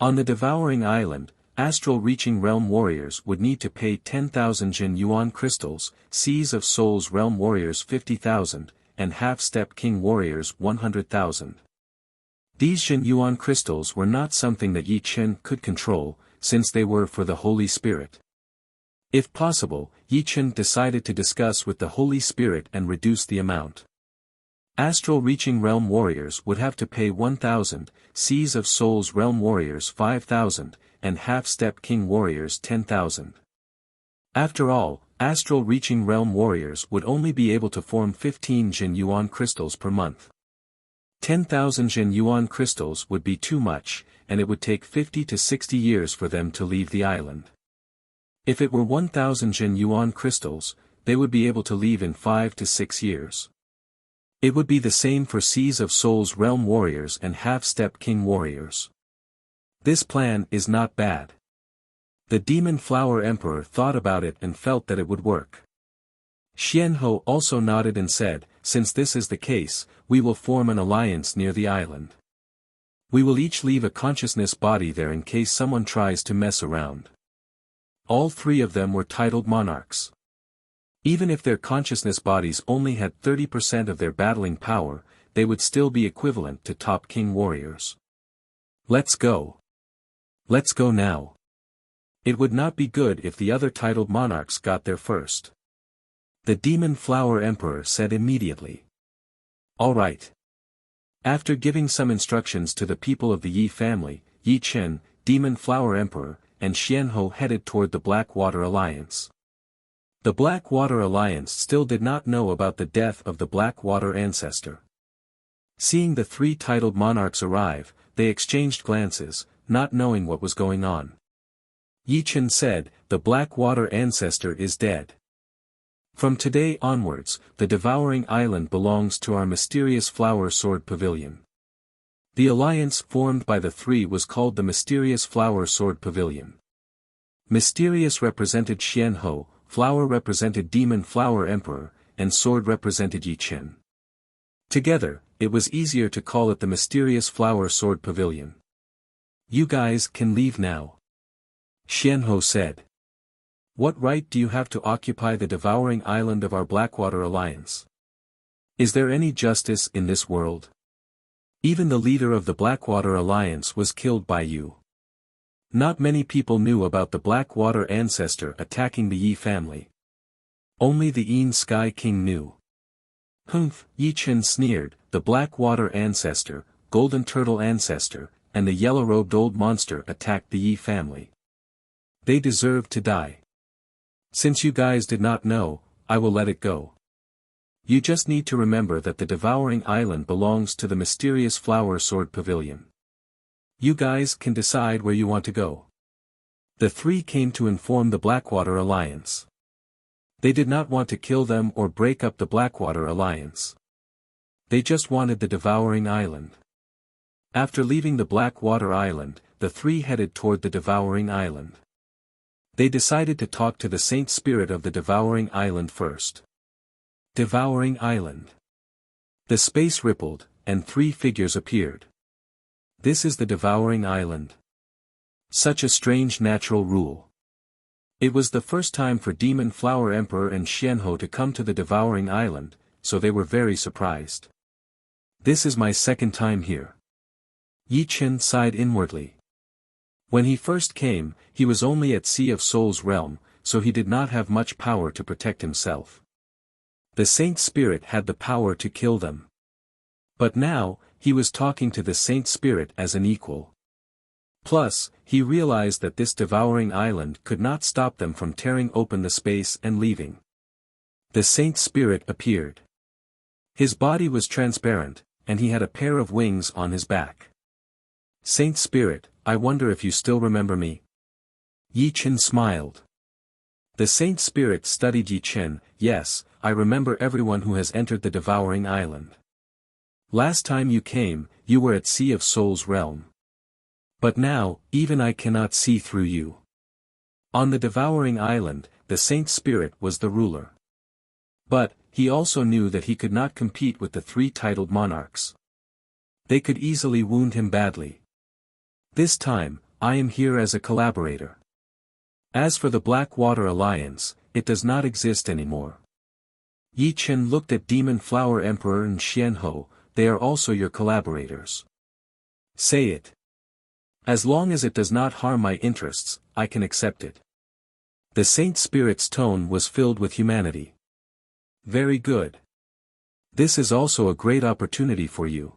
On the Devouring Island, Astral Reaching Realm warriors would need to pay 10,000 Jin Yuan crystals, Seas of Souls Realm warriors 50,000, and Half-Step King warriors 100,000. These Jin Yuan crystals were not something that Yi Chen could control, since they were for the Holy Spirit. If possible, Yi Chen decided to discuss with the Holy Spirit and reduce the amount. Astral Reaching Realm warriors would have to pay 1,000, Seas of Souls Realm warriors 5,000, and Half-Step King warriors 10,000. After all, Astral Reaching Realm warriors would only be able to form 15 Jin Yuan crystals per month. 10,000 Jin Yuan crystals would be too much, and it would take 50 to 60 years for them to leave the island. If it were 1,000 Jin Yuan crystals, they would be able to leave in 5 to 6 years. It would be the same for Seas of Souls Realm warriors and Half-Step King warriors. This plan is not bad. The Demon Flower Emperor thought about it and felt that it would work. Xianhou also nodded and said, since this is the case, we will form an alliance near the island. We will each leave a consciousness body there in case someone tries to mess around. All three of them were titled monarchs. Even if their consciousness bodies only had 30% of their battling power, they would still be equivalent to top king warriors. Let's go. Let's go now. It would not be good if the other titled monarchs got there first. The Demon Flower Emperor said immediately. All right. After giving some instructions to the people of the Yi family, Yi Chen, Demon Flower Emperor, and Xianhou headed toward the Blackwater Alliance. The Blackwater Alliance still did not know about the death of the Blackwater Ancestor. Seeing the three titled monarchs arrive, they exchanged glances, not knowing what was going on. Yi Chen said, the Blackwater Ancestor is dead. From today onwards, the Devouring Island belongs to our mysterious Flower Sword Pavilion. The alliance formed by the three was called the Mysterious Flower Sword Pavilion. Mysterious represented Xianhou, Flower represented Demon Flower Emperor, and Sword represented Yi Chen. Together, it was easier to call it the Mysterious Flower Sword Pavilion. "You guys can leave now," Xianhou said. "What right do you have to occupy the devouring island of our Blackwater Alliance? Is there any justice in this world? Even the leader of the Blackwater Alliance was killed by you." Not many people knew about the Blackwater ancestor attacking the Yi family. Only the Yin Sky King knew. "Humph," Yi Chen sneered, "the Blackwater ancestor, Golden Turtle ancestor, and the yellow-robed old monster attacked the Yi family. They deserve to die. Since you guys did not know, I will let it go. You just need to remember that the Devouring Island belongs to the Mysterious Flower Sword Pavilion. You guys can decide where you want to go." The three came to inform the Blackwater Alliance. They did not want to kill them or break up the Blackwater Alliance. They just wanted the Devouring Island. After leaving the Blackwater Island, the three headed toward the Devouring Island. They decided to talk to the Saint Spirit of the Devouring Island first. Devouring Island. The space rippled, and three figures appeared. This is the Devouring Island. Such a strange natural rule. It was the first time for Demon Flower Emperor and Xianhou to come to the Devouring Island, so they were very surprised. "This is my second time here." Yi Chen sighed inwardly. When he first came, he was only at Sea of Soul's realm, so he did not have much power to protect himself. The Saint Spirit had the power to kill them. But now, he was talking to the Saint Spirit as an equal. Plus, he realized that this devouring island could not stop them from tearing open the space and leaving. The Saint Spirit appeared. His body was transparent, and he had a pair of wings on his back. "Saint Spirit, I wonder if you still remember me?" Yi Chen smiled. The Saint Spirit studied Yi Chen. "Yes, I remember everyone who has entered the Devouring Island. Last time you came, you were at Sea of Soul's realm. But now, even I cannot see through you." On the Devouring Island, the Saint Spirit was the ruler. But, he also knew that he could not compete with the three titled monarchs. They could easily wound him badly. "This time, I am here as a collaborator. As for the Blackwater Alliance, it does not exist anymore." Yi Chen looked at Demon Flower Emperor and Xianhou. "They are also your collaborators. Say it. As long as it does not harm my interests, I can accept it." The Saint Spirit's tone was filled with humanity. "Very good. This is also a great opportunity for you.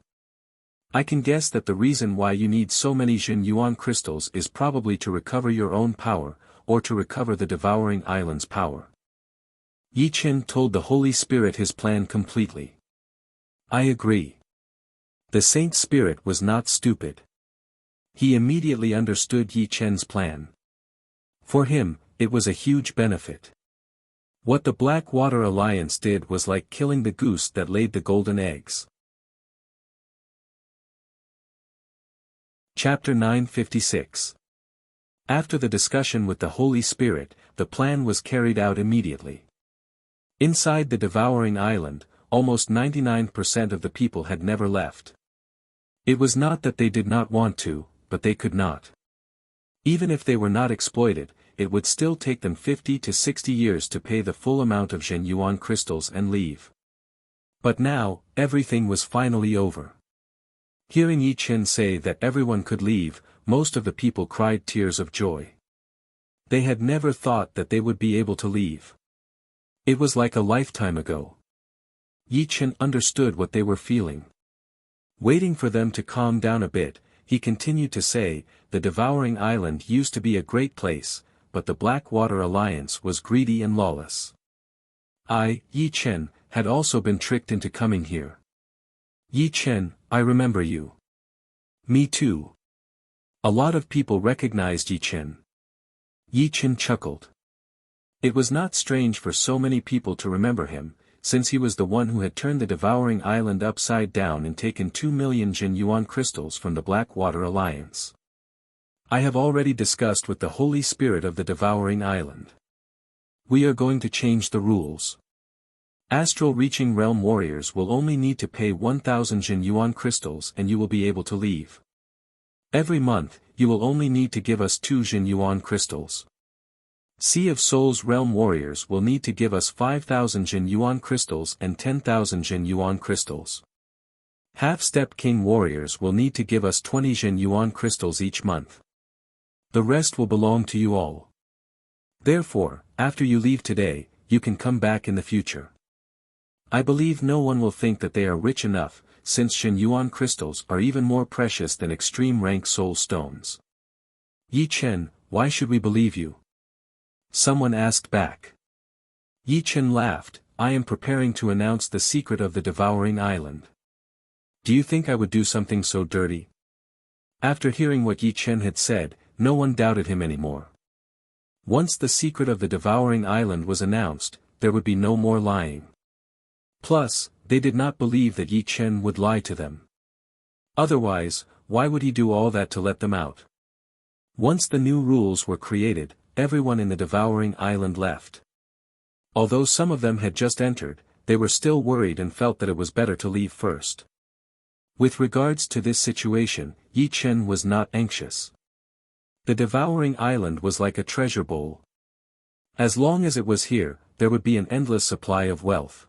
I can guess that the reason why you need so many Jin Yuan crystals is probably to recover your own power, or to recover the Devouring Island's power." Yi Chen told the Holy Spirit his plan completely. "I agree." The Saint Spirit was not stupid. He immediately understood Yi Chen's plan. For him, it was a huge benefit. What the Blackwater Alliance did was like killing the goose that laid the golden eggs. Chapter 956. After the discussion with the Holy Spirit, the plan was carried out immediately. Inside the Devouring Island, almost 99% of the people had never left. It was not that they did not want to, but they could not. Even if they were not exploited, it would still take them 50 to 60 years to pay the full amount of Jin Yuan crystals and leave. But now, everything was finally over. Hearing Yi Chen say that everyone could leave, most of the people cried tears of joy. They had never thought that they would be able to leave. It was like a lifetime ago. Yi Chen understood what they were feeling. Waiting for them to calm down a bit, he continued to say, "The Devouring Island used to be a great place, but the Blackwater Alliance was greedy and lawless. I, Yi Chen, had also been tricked into coming here. Yi Chen, I remember you." "Me too." A lot of people recognized Yi Chen. Yi Chen chuckled. It was not strange for so many people to remember him, since he was the one who had turned the devouring island upside down and taken 2 million Jin Yuan crystals from the Blackwater Alliance. I have already discussed with the Holy Spirit of the devouring island. We are going to change the rules. Astral reaching realm warriors will only need to pay 1,000 Jin Yuan crystals and you will be able to leave. Every month, you will only need to give us 2 Jin Yuan crystals. Sea of Souls realm warriors will need to give us 5,000 Jin Yuan crystals and 10,000 Jin Yuan crystals. Half-step king warriors will need to give us 20 Jin Yuan crystals each month. The rest will belong to you all. Therefore, after you leave today, you can come back in the future. I believe no one will think that they are rich enough, since Jin Yuan crystals are even more precious than extreme rank soul stones. Yi Chen, why should we believe you? Someone asked back. Yi Chen laughed, I am preparing to announce the secret of the devouring island. Do you think I would do something so dirty? After hearing what Yi Chen had said, no one doubted him anymore. Once the secret of the devouring island was announced, there would be no more lying. Plus, they did not believe that Yi Chen would lie to them. Otherwise, why would he do all that to let them out? Once the new rules were created, everyone in the devouring island left. Although some of them had just entered, they were still worried and felt that it was better to leave first. With regards to this situation, Yi Chen was not anxious. The devouring island was like a treasure bowl. As long as it was here, there would be an endless supply of wealth.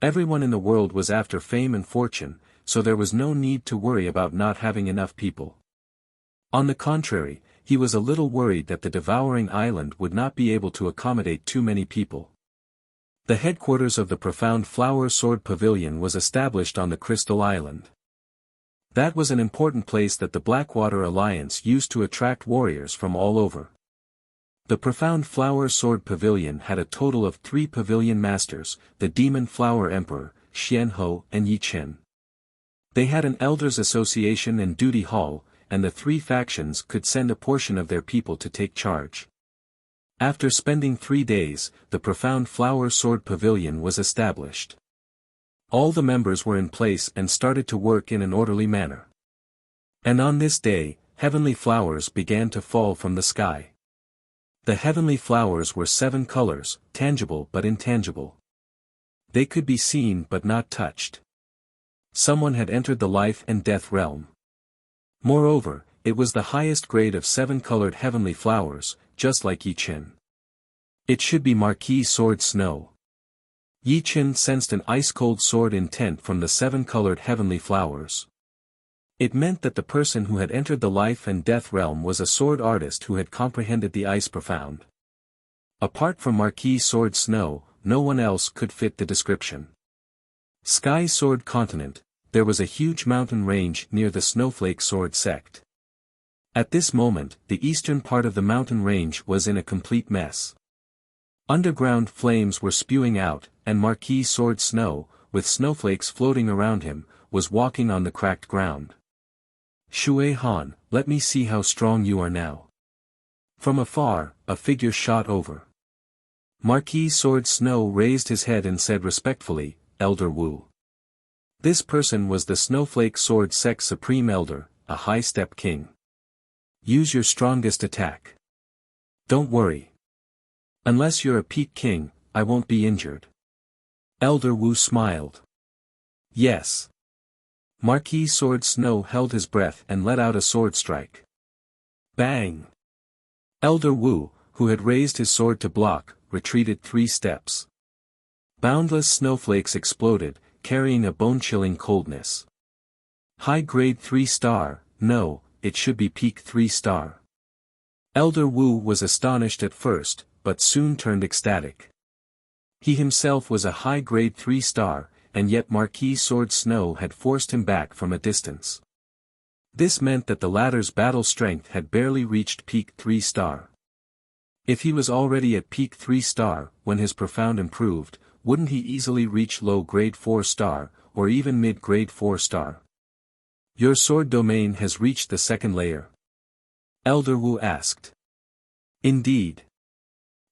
Everyone in the world was after fame and fortune, so there was no need to worry about not having enough people. On the contrary, he was a little worried that the devouring island would not be able to accommodate too many people. The headquarters of the Profound Flower Sword Pavilion was established on the Crystal Island. That was an important place that the Blackwater Alliance used to attract warriors from all over. The Profound Flower Sword Pavilion had a total of 3 pavilion masters, the Demon Flower Emperor, Xian Ho and Yi Chen. They had an Elders Association and Duty Hall, and the 3 factions could send a portion of their people to take charge. After spending 3 days, the Profound Flower Sword Pavilion was established. All the members were in place and started to work in an orderly manner. And on this day, heavenly flowers began to fall from the sky. The heavenly flowers were 7 colors, tangible but intangible. They could be seen but not touched. Someone had entered the life and death realm. Moreover, it was the highest grade of 7-colored heavenly flowers, just like Yi Chen. It should be Marquis Sword Snow. Yi Chen sensed an ice-cold sword intent from the 7-colored heavenly flowers. It meant that the person who had entered the life and death realm was a sword artist who had comprehended the ice profound. Apart from Marquis Sword Snow, no one else could fit the description. Sky Sword Continent, there was a huge mountain range near the Snowflake Sword sect. At this moment, the eastern part of the mountain range was in a complete mess. Underground flames were spewing out, and Marquis Sword Snow, with snowflakes floating around him, was walking on the cracked ground. Shui Han, let me see how strong you are now. From afar, a figure shot over. Marquis Sword Snow raised his head and said respectfully, Elder Wu. This person was the Snowflake Sword Sect Supreme Elder, a high-step king. Use your strongest attack. Don't worry. Unless you're a peak king, I won't be injured. Elder Wu smiled. Yes. Marquis Sword Snow held his breath and let out a sword strike. Bang! Elder Wu, who had raised his sword to block, retreated 3 steps. Boundless snowflakes exploded, carrying a bone-chilling coldness. High grade 3-star, no, it should be peak 3-star. Elder Wu was astonished at first, but soon turned ecstatic. He himself was a high grade 3-star, and yet Marquis Sword Snow had forced him back from a distance. This meant that the latter's battle strength had barely reached peak 3-star. If he was already at peak 3-star, when his profound improved, wouldn't he easily reach low grade 4-star, or even mid grade 4-star? Your sword domain has reached the 2nd layer. Elder Wu asked. Indeed.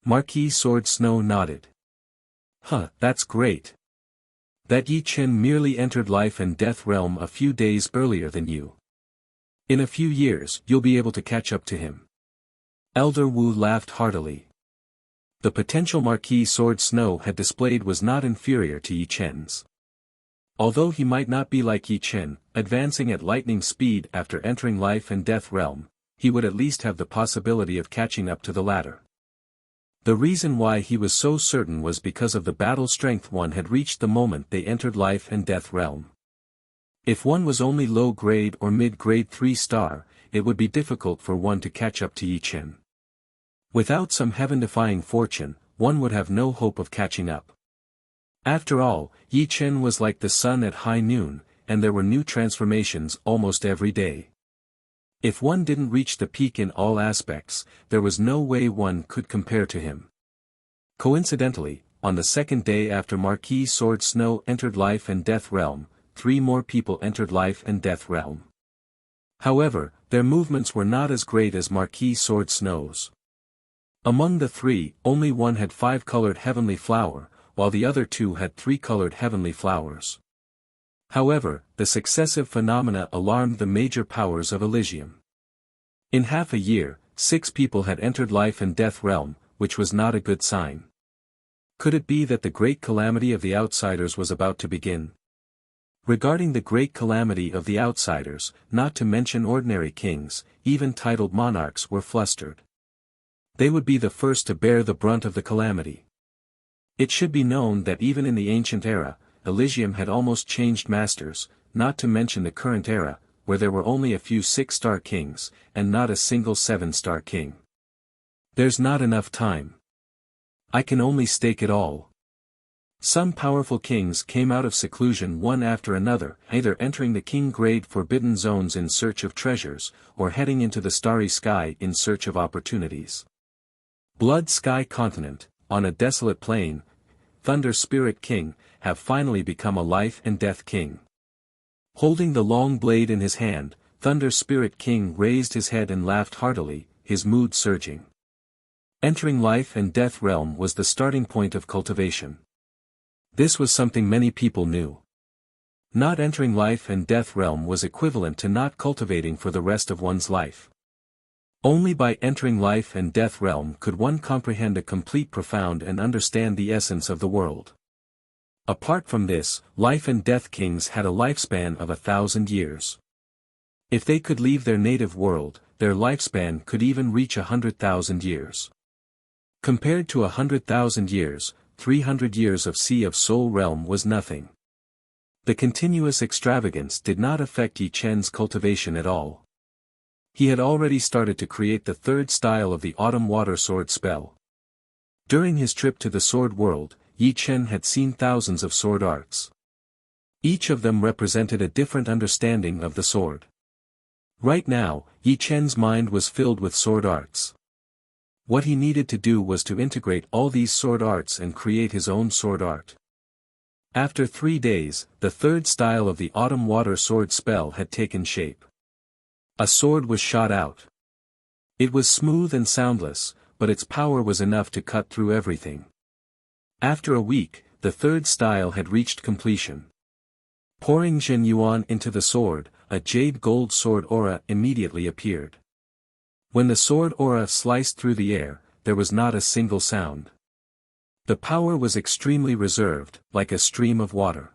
Marquis Sword Snow nodded. Huh, that's great. That Yi Chen merely entered life and death realm a few days earlier than you. In a few years, you'll be able to catch up to him. Elder Wu laughed heartily. The potential Marquis Sword Snow had displayed was not inferior to Yi Chen's. Although he might not be like Yi Chen, advancing at lightning speed after entering life and death realm, he would at least have the possibility of catching up to the latter. The reason why he was so certain was because of the battle strength one had reached the moment they entered life and death realm. If one was only low grade or mid grade 3-star, it would be difficult for one to catch up to Yi Chen. Without some heaven-defying fortune, one would have no hope of catching up. After all, Yi Chen was like the sun at high noon, and there were new transformations almost every day. If one didn't reach the peak in all aspects, there was no way one could compare to him. Coincidentally, on the second day after Marquis Sword Snow entered life and death realm, 3 more people entered life and death realm. However, their movements were not as great as Marquis Sword Snow's. Among the 3, only one had 5-colored heavenly flower, while the other 2 had 3-colored heavenly flowers. However, the successive phenomena alarmed the major powers of Elysium. In half a year, 6 people had entered life and death realm, which was not a good sign. Could it be that the great calamity of the outsiders was about to begin? Regarding the great calamity of the outsiders, not to mention ordinary kings, even titled monarchs were flustered. They would be the first to bear the brunt of the calamity. It should be known that even in the ancient era, Elysium had almost changed masters, not to mention the current era, where there were only a few 6-star kings, and not a single 7-star king. There's not enough time. I can only stake it all. Some powerful kings came out of seclusion one after another, either entering the king-grade forbidden zones in search of treasures, or heading into the starry sky in search of opportunities. Blood Sky Continent, on a desolate plain, Thunder Spirit King, have finally become a life and death king. Holding the long blade in his hand, Thunder Spirit King raised his head and laughed heartily, his mood surging. Entering life and death realm was the starting point of cultivation. This was something many people knew. Not entering life and death realm was equivalent to not cultivating for the rest of one's life. Only by entering life and death realm could one comprehend a complete profound and understand the essence of the world. Apart from this, life and death kings had a lifespan of 1,000 years. If they could leave their native world, their lifespan could even reach 100,000 years. Compared to 100,000 years, 300 years of Sea of Soul realm was nothing. The continuous extravagance did not affect Yi Chen's cultivation at all. He had already started to create the 3rd style of the Autumn Water Sword spell. During his trip to the Sword World, Yi Chen had seen thousands of sword arts. Each of them represented a different understanding of the sword. Right now, Yi Chen's mind was filled with sword arts. What he needed to do was to integrate all these sword arts and create his own sword art. After 3 days, the 3rd style of the Autumn Water Sword spell had taken shape. A sword was shot out. It was smooth and soundless, but its power was enough to cut through everything. After a week, the 3rd style had reached completion. Pouring Zhen Yuan into the sword, a jade gold sword aura immediately appeared. When the sword aura sliced through the air, there was not a single sound. The power was extremely reserved, like a stream of water.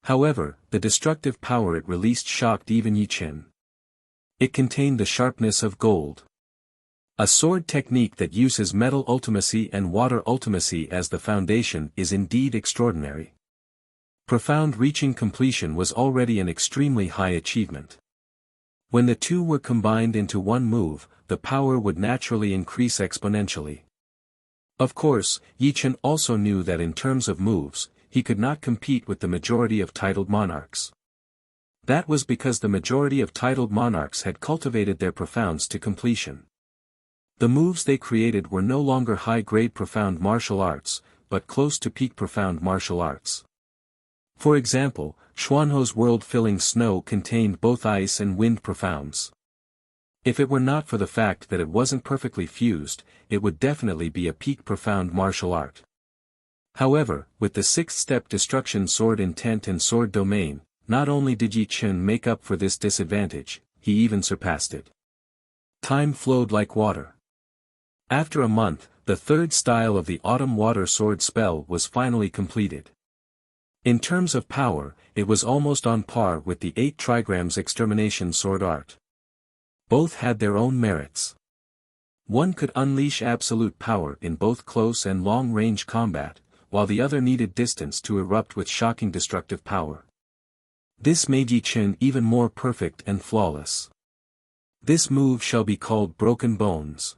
However, the destructive power it released shocked even Yi Chen. It contained the sharpness of gold. A sword technique that uses metal ultimacy and water ultimacy as the foundation is indeed extraordinary. Profound reaching completion was already an extremely high achievement. When the two were combined into one move, the power would naturally increase exponentially. Of course, Yi Chen also knew that in terms of moves, he could not compete with the majority of titled monarchs. That was because the majority of titled monarchs had cultivated their profounds to completion. The moves they created were no longer high-grade profound martial arts, but close to peak profound martial arts. For example, Xuanho's world-filling snow contained both ice and wind profounds. If it were not for the fact that it wasn't perfectly fused, it would definitely be a peak profound martial art. However, with the sixth-step destruction sword intent and sword domain, not only did Yi Chen make up for this disadvantage, he even surpassed it. Time flowed like water. After a month, the third style of the Autumn Water Sword spell was finally completed. In terms of power, it was almost on par with the 8 trigrams Extermination Sword art. Both had their own merits. One could unleash absolute power in both close and long-range combat, while the other needed distance to erupt with shocking destructive power. This made Yi Chen even more perfect and flawless. This move shall be called Broken Bones.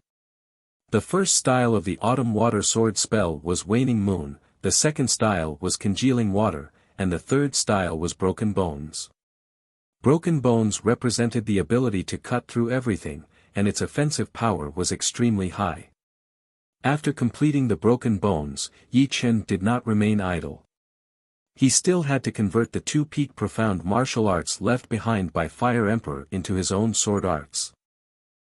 The first style of the Autumn Water Sword spell was Waning Moon, the second style was Congealing Water, and the third style was Broken Bones. Broken Bones represented the ability to cut through everything, and its offensive power was extremely high. After completing the Broken Bones, Yi Chen did not remain idle. He still had to convert the 2 peak profound martial arts left behind by Fire Emperor into his own sword arts.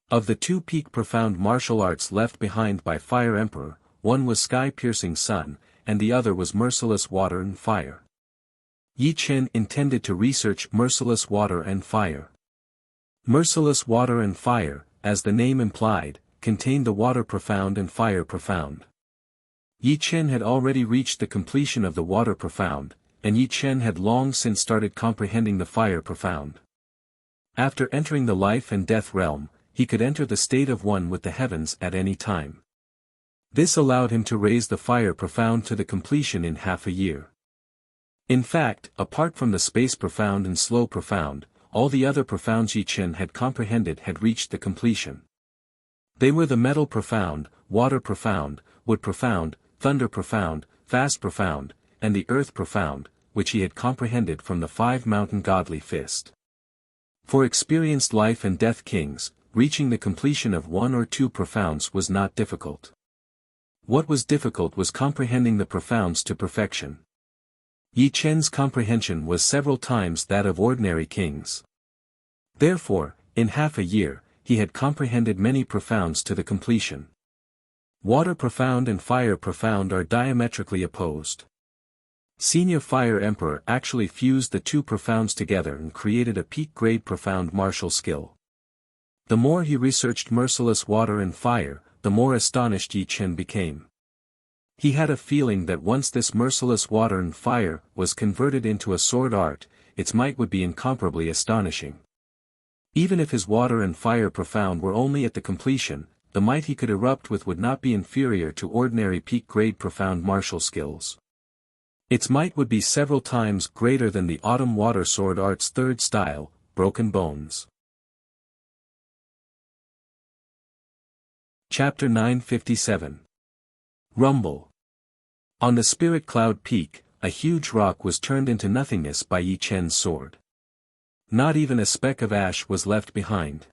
Of the 2 peak profound martial arts left behind by Fire Emperor, one was Sky-Piercing Sun, and the other was Merciless Water and Fire. Yi Chen intended to research Merciless Water and Fire. Merciless Water and Fire, as the name implied, contained the Water Profound and Fire Profound. Yi Chen had already reached the completion of the Water Profound, and Yi Chen had long since started comprehending the Fire Profound. After entering the life and death realm, he could enter the state of one with the heavens at any time. This allowed him to raise the Fire Profound to the completion in half a year. In fact, apart from the Space Profound and Slow Profound, all the other profounds Yi Chen had comprehended had reached the completion. They were the Metal Profound, Water Profound, Wood Profound, Thunder Profound, Fast Profound, and the Earth Profound, which he had comprehended from the 5 Mountain Godly Fist. For experienced life and death kings, reaching the completion of 1 or 2 profounds was not difficult. What was difficult was comprehending the profounds to perfection. Yi Chen's comprehension was several times that of ordinary kings. Therefore, in half a year, he had comprehended many profounds to the completion. Water Profound and Fire Profound are diametrically opposed. Senior Fire Emperor actually fused the 2 profounds together and created a peak-grade profound martial skill. The more he researched Merciless Water and Fire, the more astonished Yi Chen became. He had a feeling that once this Merciless Water and Fire was converted into a sword art, its might would be incomparably astonishing. Even if his Water and Fire Profound were only at the completion, the might he could erupt with would not be inferior to ordinary peak-grade profound martial skills. Its might would be several times greater than the Autumn Water Sword art's third style, Broken Bones. Chapter 957. Rumble. On the Spirit Cloud Peak, a huge rock was turned into nothingness by Yi Chen's sword. Not even a speck of ash was left behind.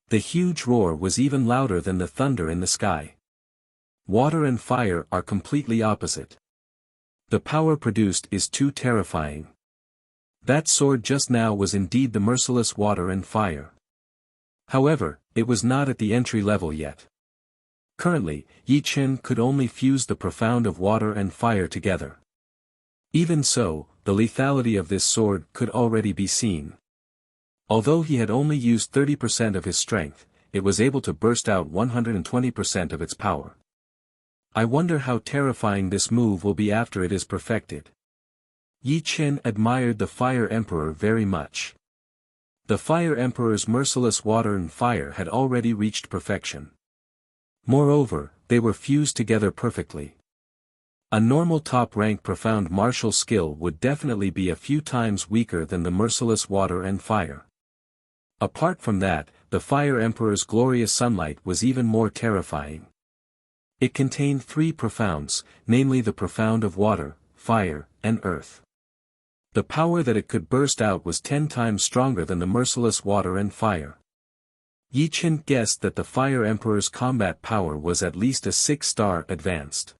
The huge roar was even louder than the thunder in the sky. Water and fire are completely opposite. The power produced is too terrifying. That sword just now was indeed the merciless water and fire. However, it was not at the entry level yet. Currently, Yi Chen could only fuse the profound of water and fire together. Even so, the lethality of this sword could already be seen. Although he had only used 30% of his strength, it was able to burst out 120% of its power. I wonder how terrifying this move will be after it is perfected. Yi Chen admired the Fire Emperor very much. The Fire Emperor's merciless water and fire had already reached perfection. Moreover, they were fused together perfectly. A normal top-rank profound martial skill would definitely be a few times weaker than the merciless water and fire. Apart from that, the Fire Emperor's glorious sunlight was even more terrifying. It contained 3 profounds, namely the profound of water, fire, and earth. The power that it could burst out was 10 times stronger than the merciless water and fire. Yi Chen guessed that the Fire Emperor's combat power was at least a 6-star advanced.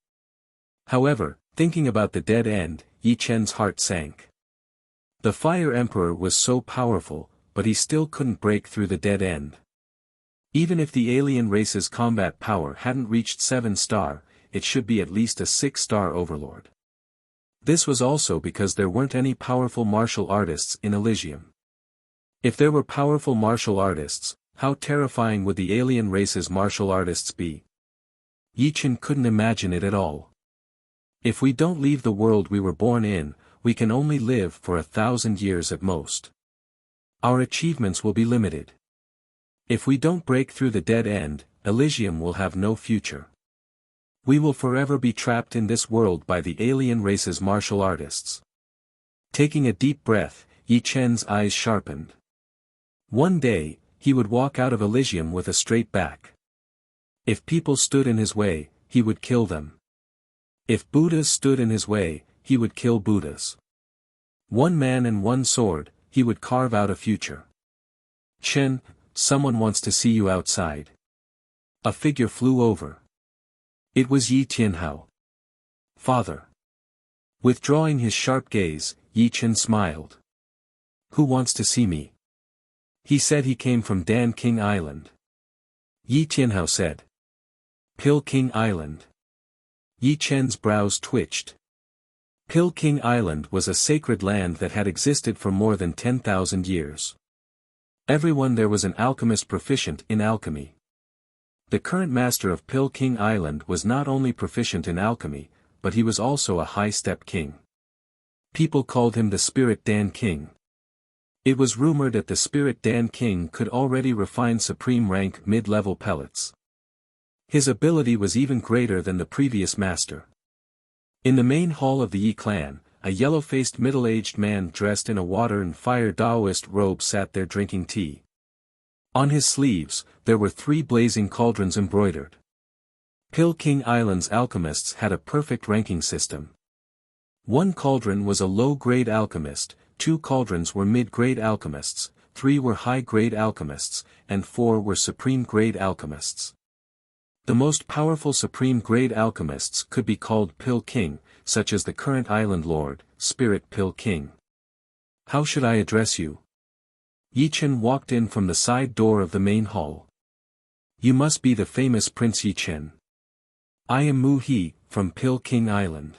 However, thinking about the dead end, Yi Chen's heart sank. The Fire Emperor was so powerful, but he still couldn't break through the dead end. Even if the alien race's combat power hadn't reached 7-star, it should be at least a 6-star overlord. This was also because there weren't any powerful martial artists in Elysium. If there were powerful martial artists, how terrifying would the alien race's martial artists be? Yi Chen couldn't imagine it at all. If we don't leave the world we were born in, we can only live for 1,000 years at most. Our achievements will be limited. If we don't break through the dead end, Elysium will have no future. We will forever be trapped in this world by the alien race's martial artists. Taking a deep breath, Yi Chen's eyes sharpened. One day, he would walk out of Elysium with a straight back. If people stood in his way, he would kill them. If Buddhas stood in his way, he would kill Buddhas. One man and one sword, he would carve out a future. Chen, someone wants to see you outside. A figure flew over. It was Yi Tianhao. Father. Withdrawing his sharp gaze, Yi Chen smiled. Who wants to see me? He said he came from Dan King Island. Yi Tianhao said. Pil King Island. Yi Chen's brows twitched. Pil King Island was a sacred land that had existed for more than 10,000 years. Everyone there was an alchemist proficient in alchemy. The current master of Pil King Island was not only proficient in alchemy, but he was also a high-step king. People called him the Spirit Dan King. It was rumored that the Spirit Dan King could already refine supreme rank mid-level pellets. His ability was even greater than the previous master. In the main hall of the Yi clan, a yellow-faced middle-aged man dressed in a water and fire Taoist robe sat there drinking tea. On his sleeves, there were 3 blazing cauldrons embroidered. Pil King Island's alchemists had a perfect ranking system. 1 cauldron was a low-grade alchemist, 2 cauldrons were mid-grade alchemists, 3 were high-grade alchemists, and 4 were supreme-grade alchemists. The most powerful supreme-grade alchemists could be called Pil King, such as the current island lord, Spirit Pil King. How should I address you? Yi Chen walked in from the side door of the main hall. You must be the famous Prince Yi Chen. I am Mu He, from Pil King Island.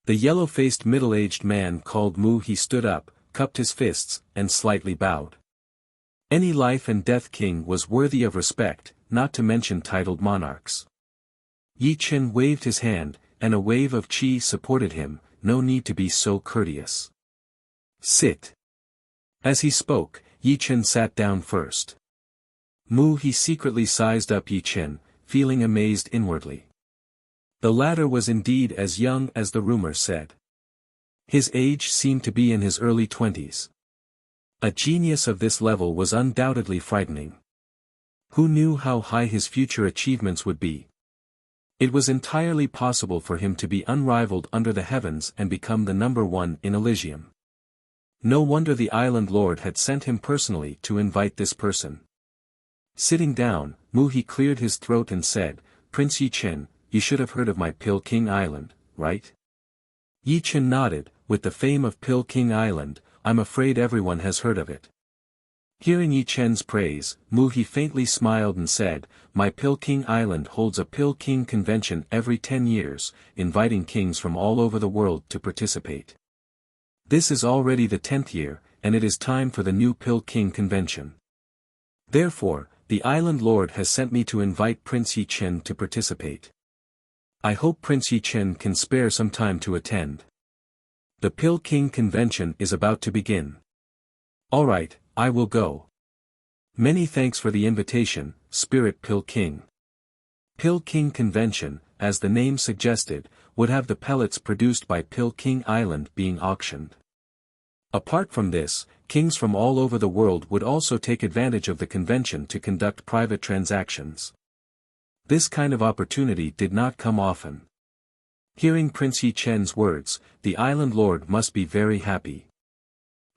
The yellow-faced middle-aged man called Mu He stood up, cupped his fists, and slightly bowed. Any life and death king was worthy of respect, not to mention titled monarchs. Yi Chen waved his hand, and a wave of qi supported him, no need to be so courteous. Sit. As he spoke, Yi Chen sat down first. Mu He secretly sized up Yi Chen, feeling amazed inwardly. The latter was indeed as young as the rumor said. His age seemed to be in his early 20s. A genius of this level was undoubtedly frightening. Who knew how high his future achievements would be? It was entirely possible for him to be unrivaled under the heavens and become the number 1 in Elysium. No wonder the island lord had sent him personally to invite this person. Sitting down, Mu He cleared his throat and said, Prince Yi Chen, you should have heard of my Pil King Island, right? Yi Chen nodded. With the fame of Pil King Island, I'm afraid everyone has heard of it. Hearing Yi Chen's praise, Mu He faintly smiled and said, My Pil King Island holds a Pil King convention every 10 years, inviting kings from all over the world to participate. This is already the 10th year, and it is time for the new Pil King convention. Therefore, the island lord has sent me to invite Prince Yi Chen to participate. I hope Prince Yi Chen can spare some time to attend. The Pil King convention is about to begin. Alright, I will go. Many thanks for the invitation, Spirit Pil King. Pil King convention, as the name suggested, would have the pellets produced by Pil King Island being auctioned. Apart from this, kings from all over the world would also take advantage of the convention to conduct private transactions. This kind of opportunity did not come often. Hearing Prince Yi Chen's words, the island lord must be very happy.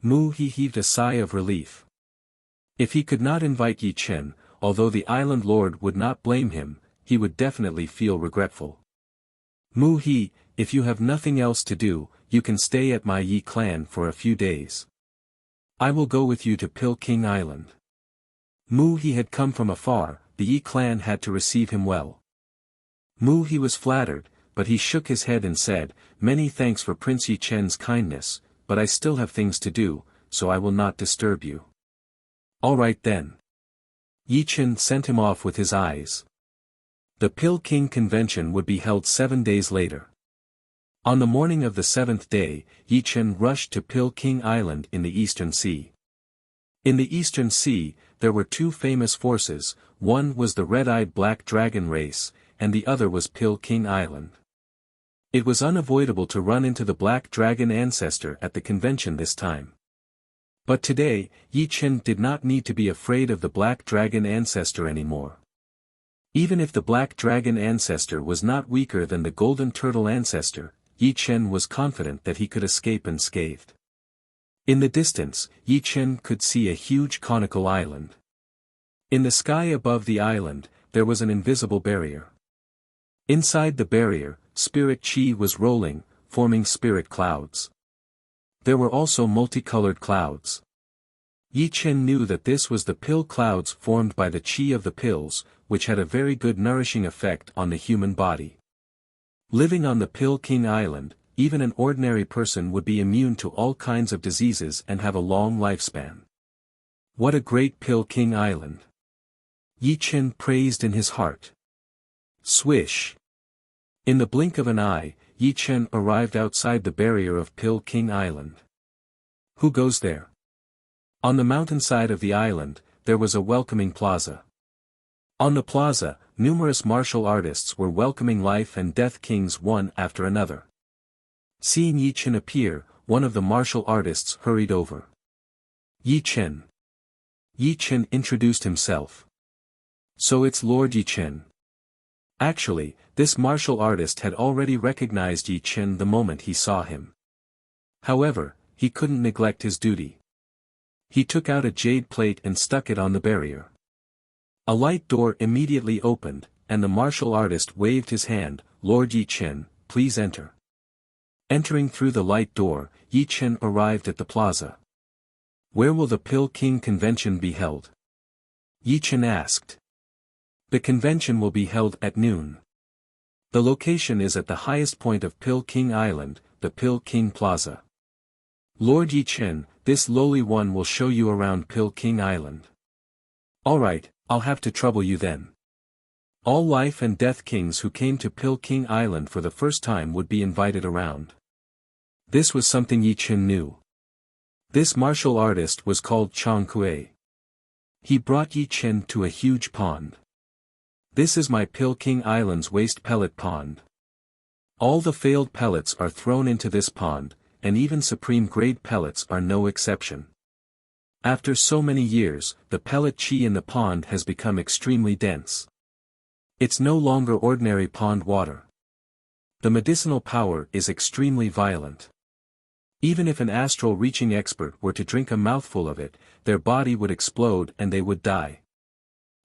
Mu He heaved a sigh of relief. If he could not invite Yi Chen, although the island lord would not blame him, he would definitely feel regretful. Mu He, if you have nothing else to do, you can stay at my Yi clan for a few days. I will go with you to Pil King Island. Mu He had come from afar, the Yi clan had to receive him well. He was flattered, but he shook his head and said, "Many thanks for Prince Yi Chen's kindness, but I still have things to do, so I will not disturb you." "All right then." Yi Chen sent him off with his eyes. The Peking convention would be held 7 days later. On the morning of the 7th day, Yi Chen rushed to Peking Island in the Eastern Sea. In the Eastern Sea, there were two famous forces, one was the red-eyed black dragon race, and the other was Peking Island. It was unavoidable to run into the black dragon ancestor at the convention this time. But today, Yi Chen did not need to be afraid of the black dragon ancestor anymore. Even if the black dragon ancestor was not weaker than the golden turtle ancestor, Yi Chen was confident that he could escape unscathed. In the distance, Yi Chen could see a huge conical island. In the sky above the island, there was an invisible barrier. Inside the barrier, spirit chi was rolling, forming spirit clouds. There were also multicolored clouds. Yi Chen knew that this was the pill clouds formed by the chi of the pills, which had a very good nourishing effect on the human body. Living on the Peking Island, even an ordinary person would be immune to all kinds of diseases and have a long lifespan. What a great Peking Island! Yi Chen praised in his heart. Swish! In the blink of an eye, Yi Chen arrived outside the barrier of Peking Island. Who goes there? On the mountainside of the island, there was a welcoming plaza. On the plaza, numerous martial artists were welcoming life and death kings one after another. Seeing Yi Chen appear, one of the martial artists hurried over. Yi Chen. Yi Chen introduced himself. So it's Lord Yi Chen. Actually, this martial artist had already recognized Yi Chen the moment he saw him. However, he couldn't neglect his duty. He took out a jade plate and stuck it on the barrier. A light door immediately opened, and the martial artist waved his hand, "Lord Yi Chen, please enter." Entering through the light door, Yi Chen arrived at the plaza. "Where will the Peking convention be held?" Yi Chen asked. "The convention will be held at noon. The location is at the highest point of Peking Island, the Peking Plaza. Lord Yi Chen, this lowly one will show you around Peking Island." "All right, I'll have to trouble you then." All life and death kings who came to Peking Island for the first time would be invited around. This was something Yi Chen knew. This martial artist was called Chang Kuei. He brought Yi Chen to a huge pond. "This is my Peking Island's waste pellet pond. All the failed pellets are thrown into this pond, and even supreme-grade pellets are no exception. After so many years, the pellet chi in the pond has become extremely dense. It's no longer ordinary pond water. The medicinal power is extremely violent. Even if an astral-reaching expert were to drink a mouthful of it, their body would explode and they would die."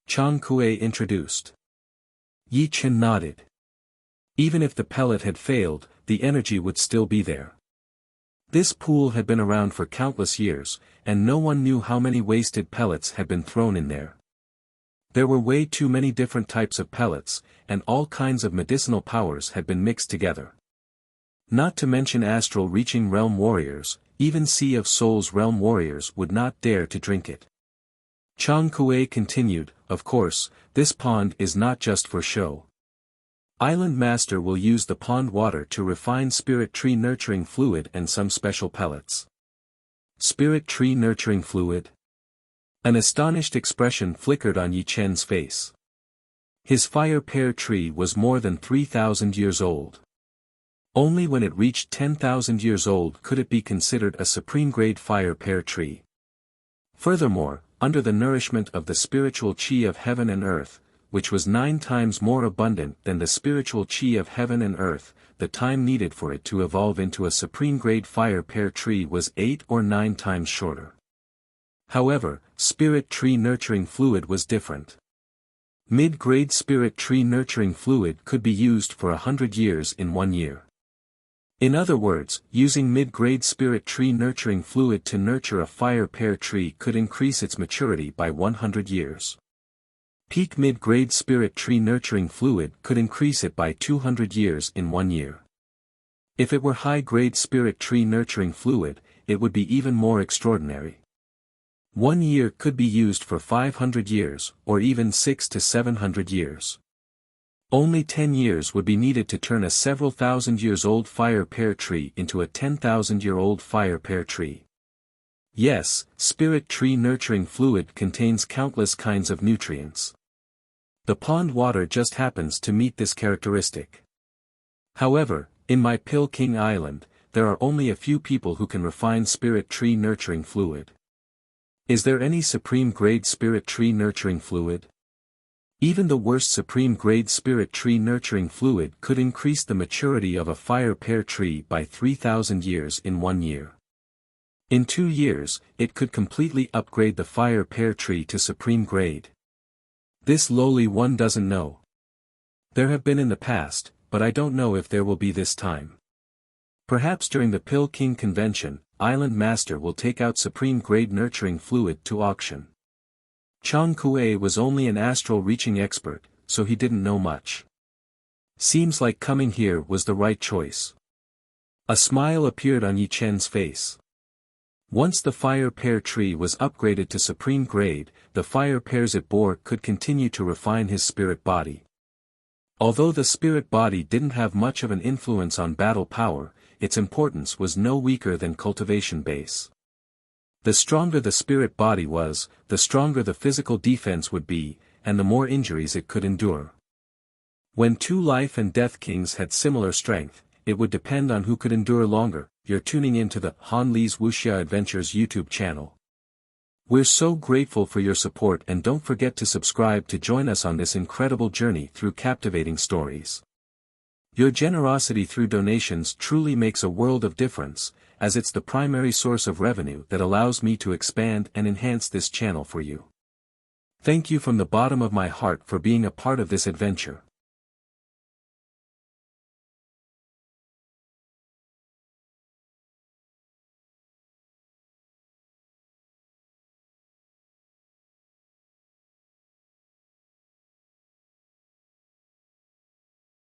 Chang Kuei introduced. Yi Chen nodded. Even if the pellet had failed, the energy would still be there. This pool had been around for countless years, and no one knew how many wasted pellets had been thrown in there. There were way too many different types of pellets, and all kinds of medicinal powers had been mixed together. Not to mention astral-reaching realm warriors, even Sea of Souls realm warriors would not dare to drink it. Chang Kuei continued, "Of course, this pond is not just for show. Island Master will use the pond water to refine spirit tree nurturing fluid and some special pellets." Spirit tree nurturing fluid? An astonished expression flickered on Yi Chen's face. His fire pear tree was more than 3,000 years old. Only when it reached 10,000 years old could it be considered a supreme-grade fire pear tree. Furthermore, under the nourishment of the spiritual chi of heaven and earth, which was 9 times more abundant than the spiritual chi of heaven and earth, the time needed for it to evolve into a supreme-grade fire pear tree was 8 or 9 times shorter. However, spirit tree nurturing fluid was different. Mid-grade spirit tree nurturing fluid could be used for 100 years in 1 year. In other words, using mid-grade spirit tree nurturing fluid to nurture a fire pear tree could increase its maturity by 100 years. Peak mid-grade spirit tree nurturing fluid could increase it by 200 years in 1 year. If it were high-grade spirit tree nurturing fluid, it would be even more extraordinary. 1 year could be used for 500 years, or even 600 to 700 years. Only 10 years would be needed to turn a several thousand years old fire pear tree into a 10,000-year-old fire pear tree. Yes, spirit tree nurturing fluid contains countless kinds of nutrients. The pond water just happens to meet this characteristic. However, in my Pill King Island, there are only a few people who can refine spirit tree nurturing fluid. Is there any supreme grade spirit tree nurturing fluid? Even the worst supreme grade spirit tree nurturing fluid could increase the maturity of a fire pear tree by 3,000 years in 1 year. In 2 years, it could completely upgrade the fire pear tree to supreme grade. This lowly one doesn't know. There have been in the past, but I don't know if there will be this time. Perhaps during the Pill King convention, Island Master will take out supreme grade nurturing fluid to auction. Chang Kuei was only an astral reaching expert, so he didn't know much. Seems like coming here was the right choice. A smile appeared on Yi Chen's face. Once the fire pear tree was upgraded to supreme grade, the fire pears it bore could continue to refine his spirit body. Although the spirit body didn't have much of an influence on battle power, its importance was no weaker than cultivation base. The stronger the spirit body was, the stronger the physical defense would be, and the more injuries it could endure. When 2 life and death kings had similar strength, it would depend on who could endure longer. You're tuning into the Han Li's Wuxia Adventures YouTube channel. We're so grateful for your support, and don't forget to subscribe to join us on this incredible journey through captivating stories. Your generosity through donations truly makes a world of difference, as it's the primary source of revenue that allows me to expand and enhance this channel for you. Thank you from the bottom of my heart for being a part of this adventure.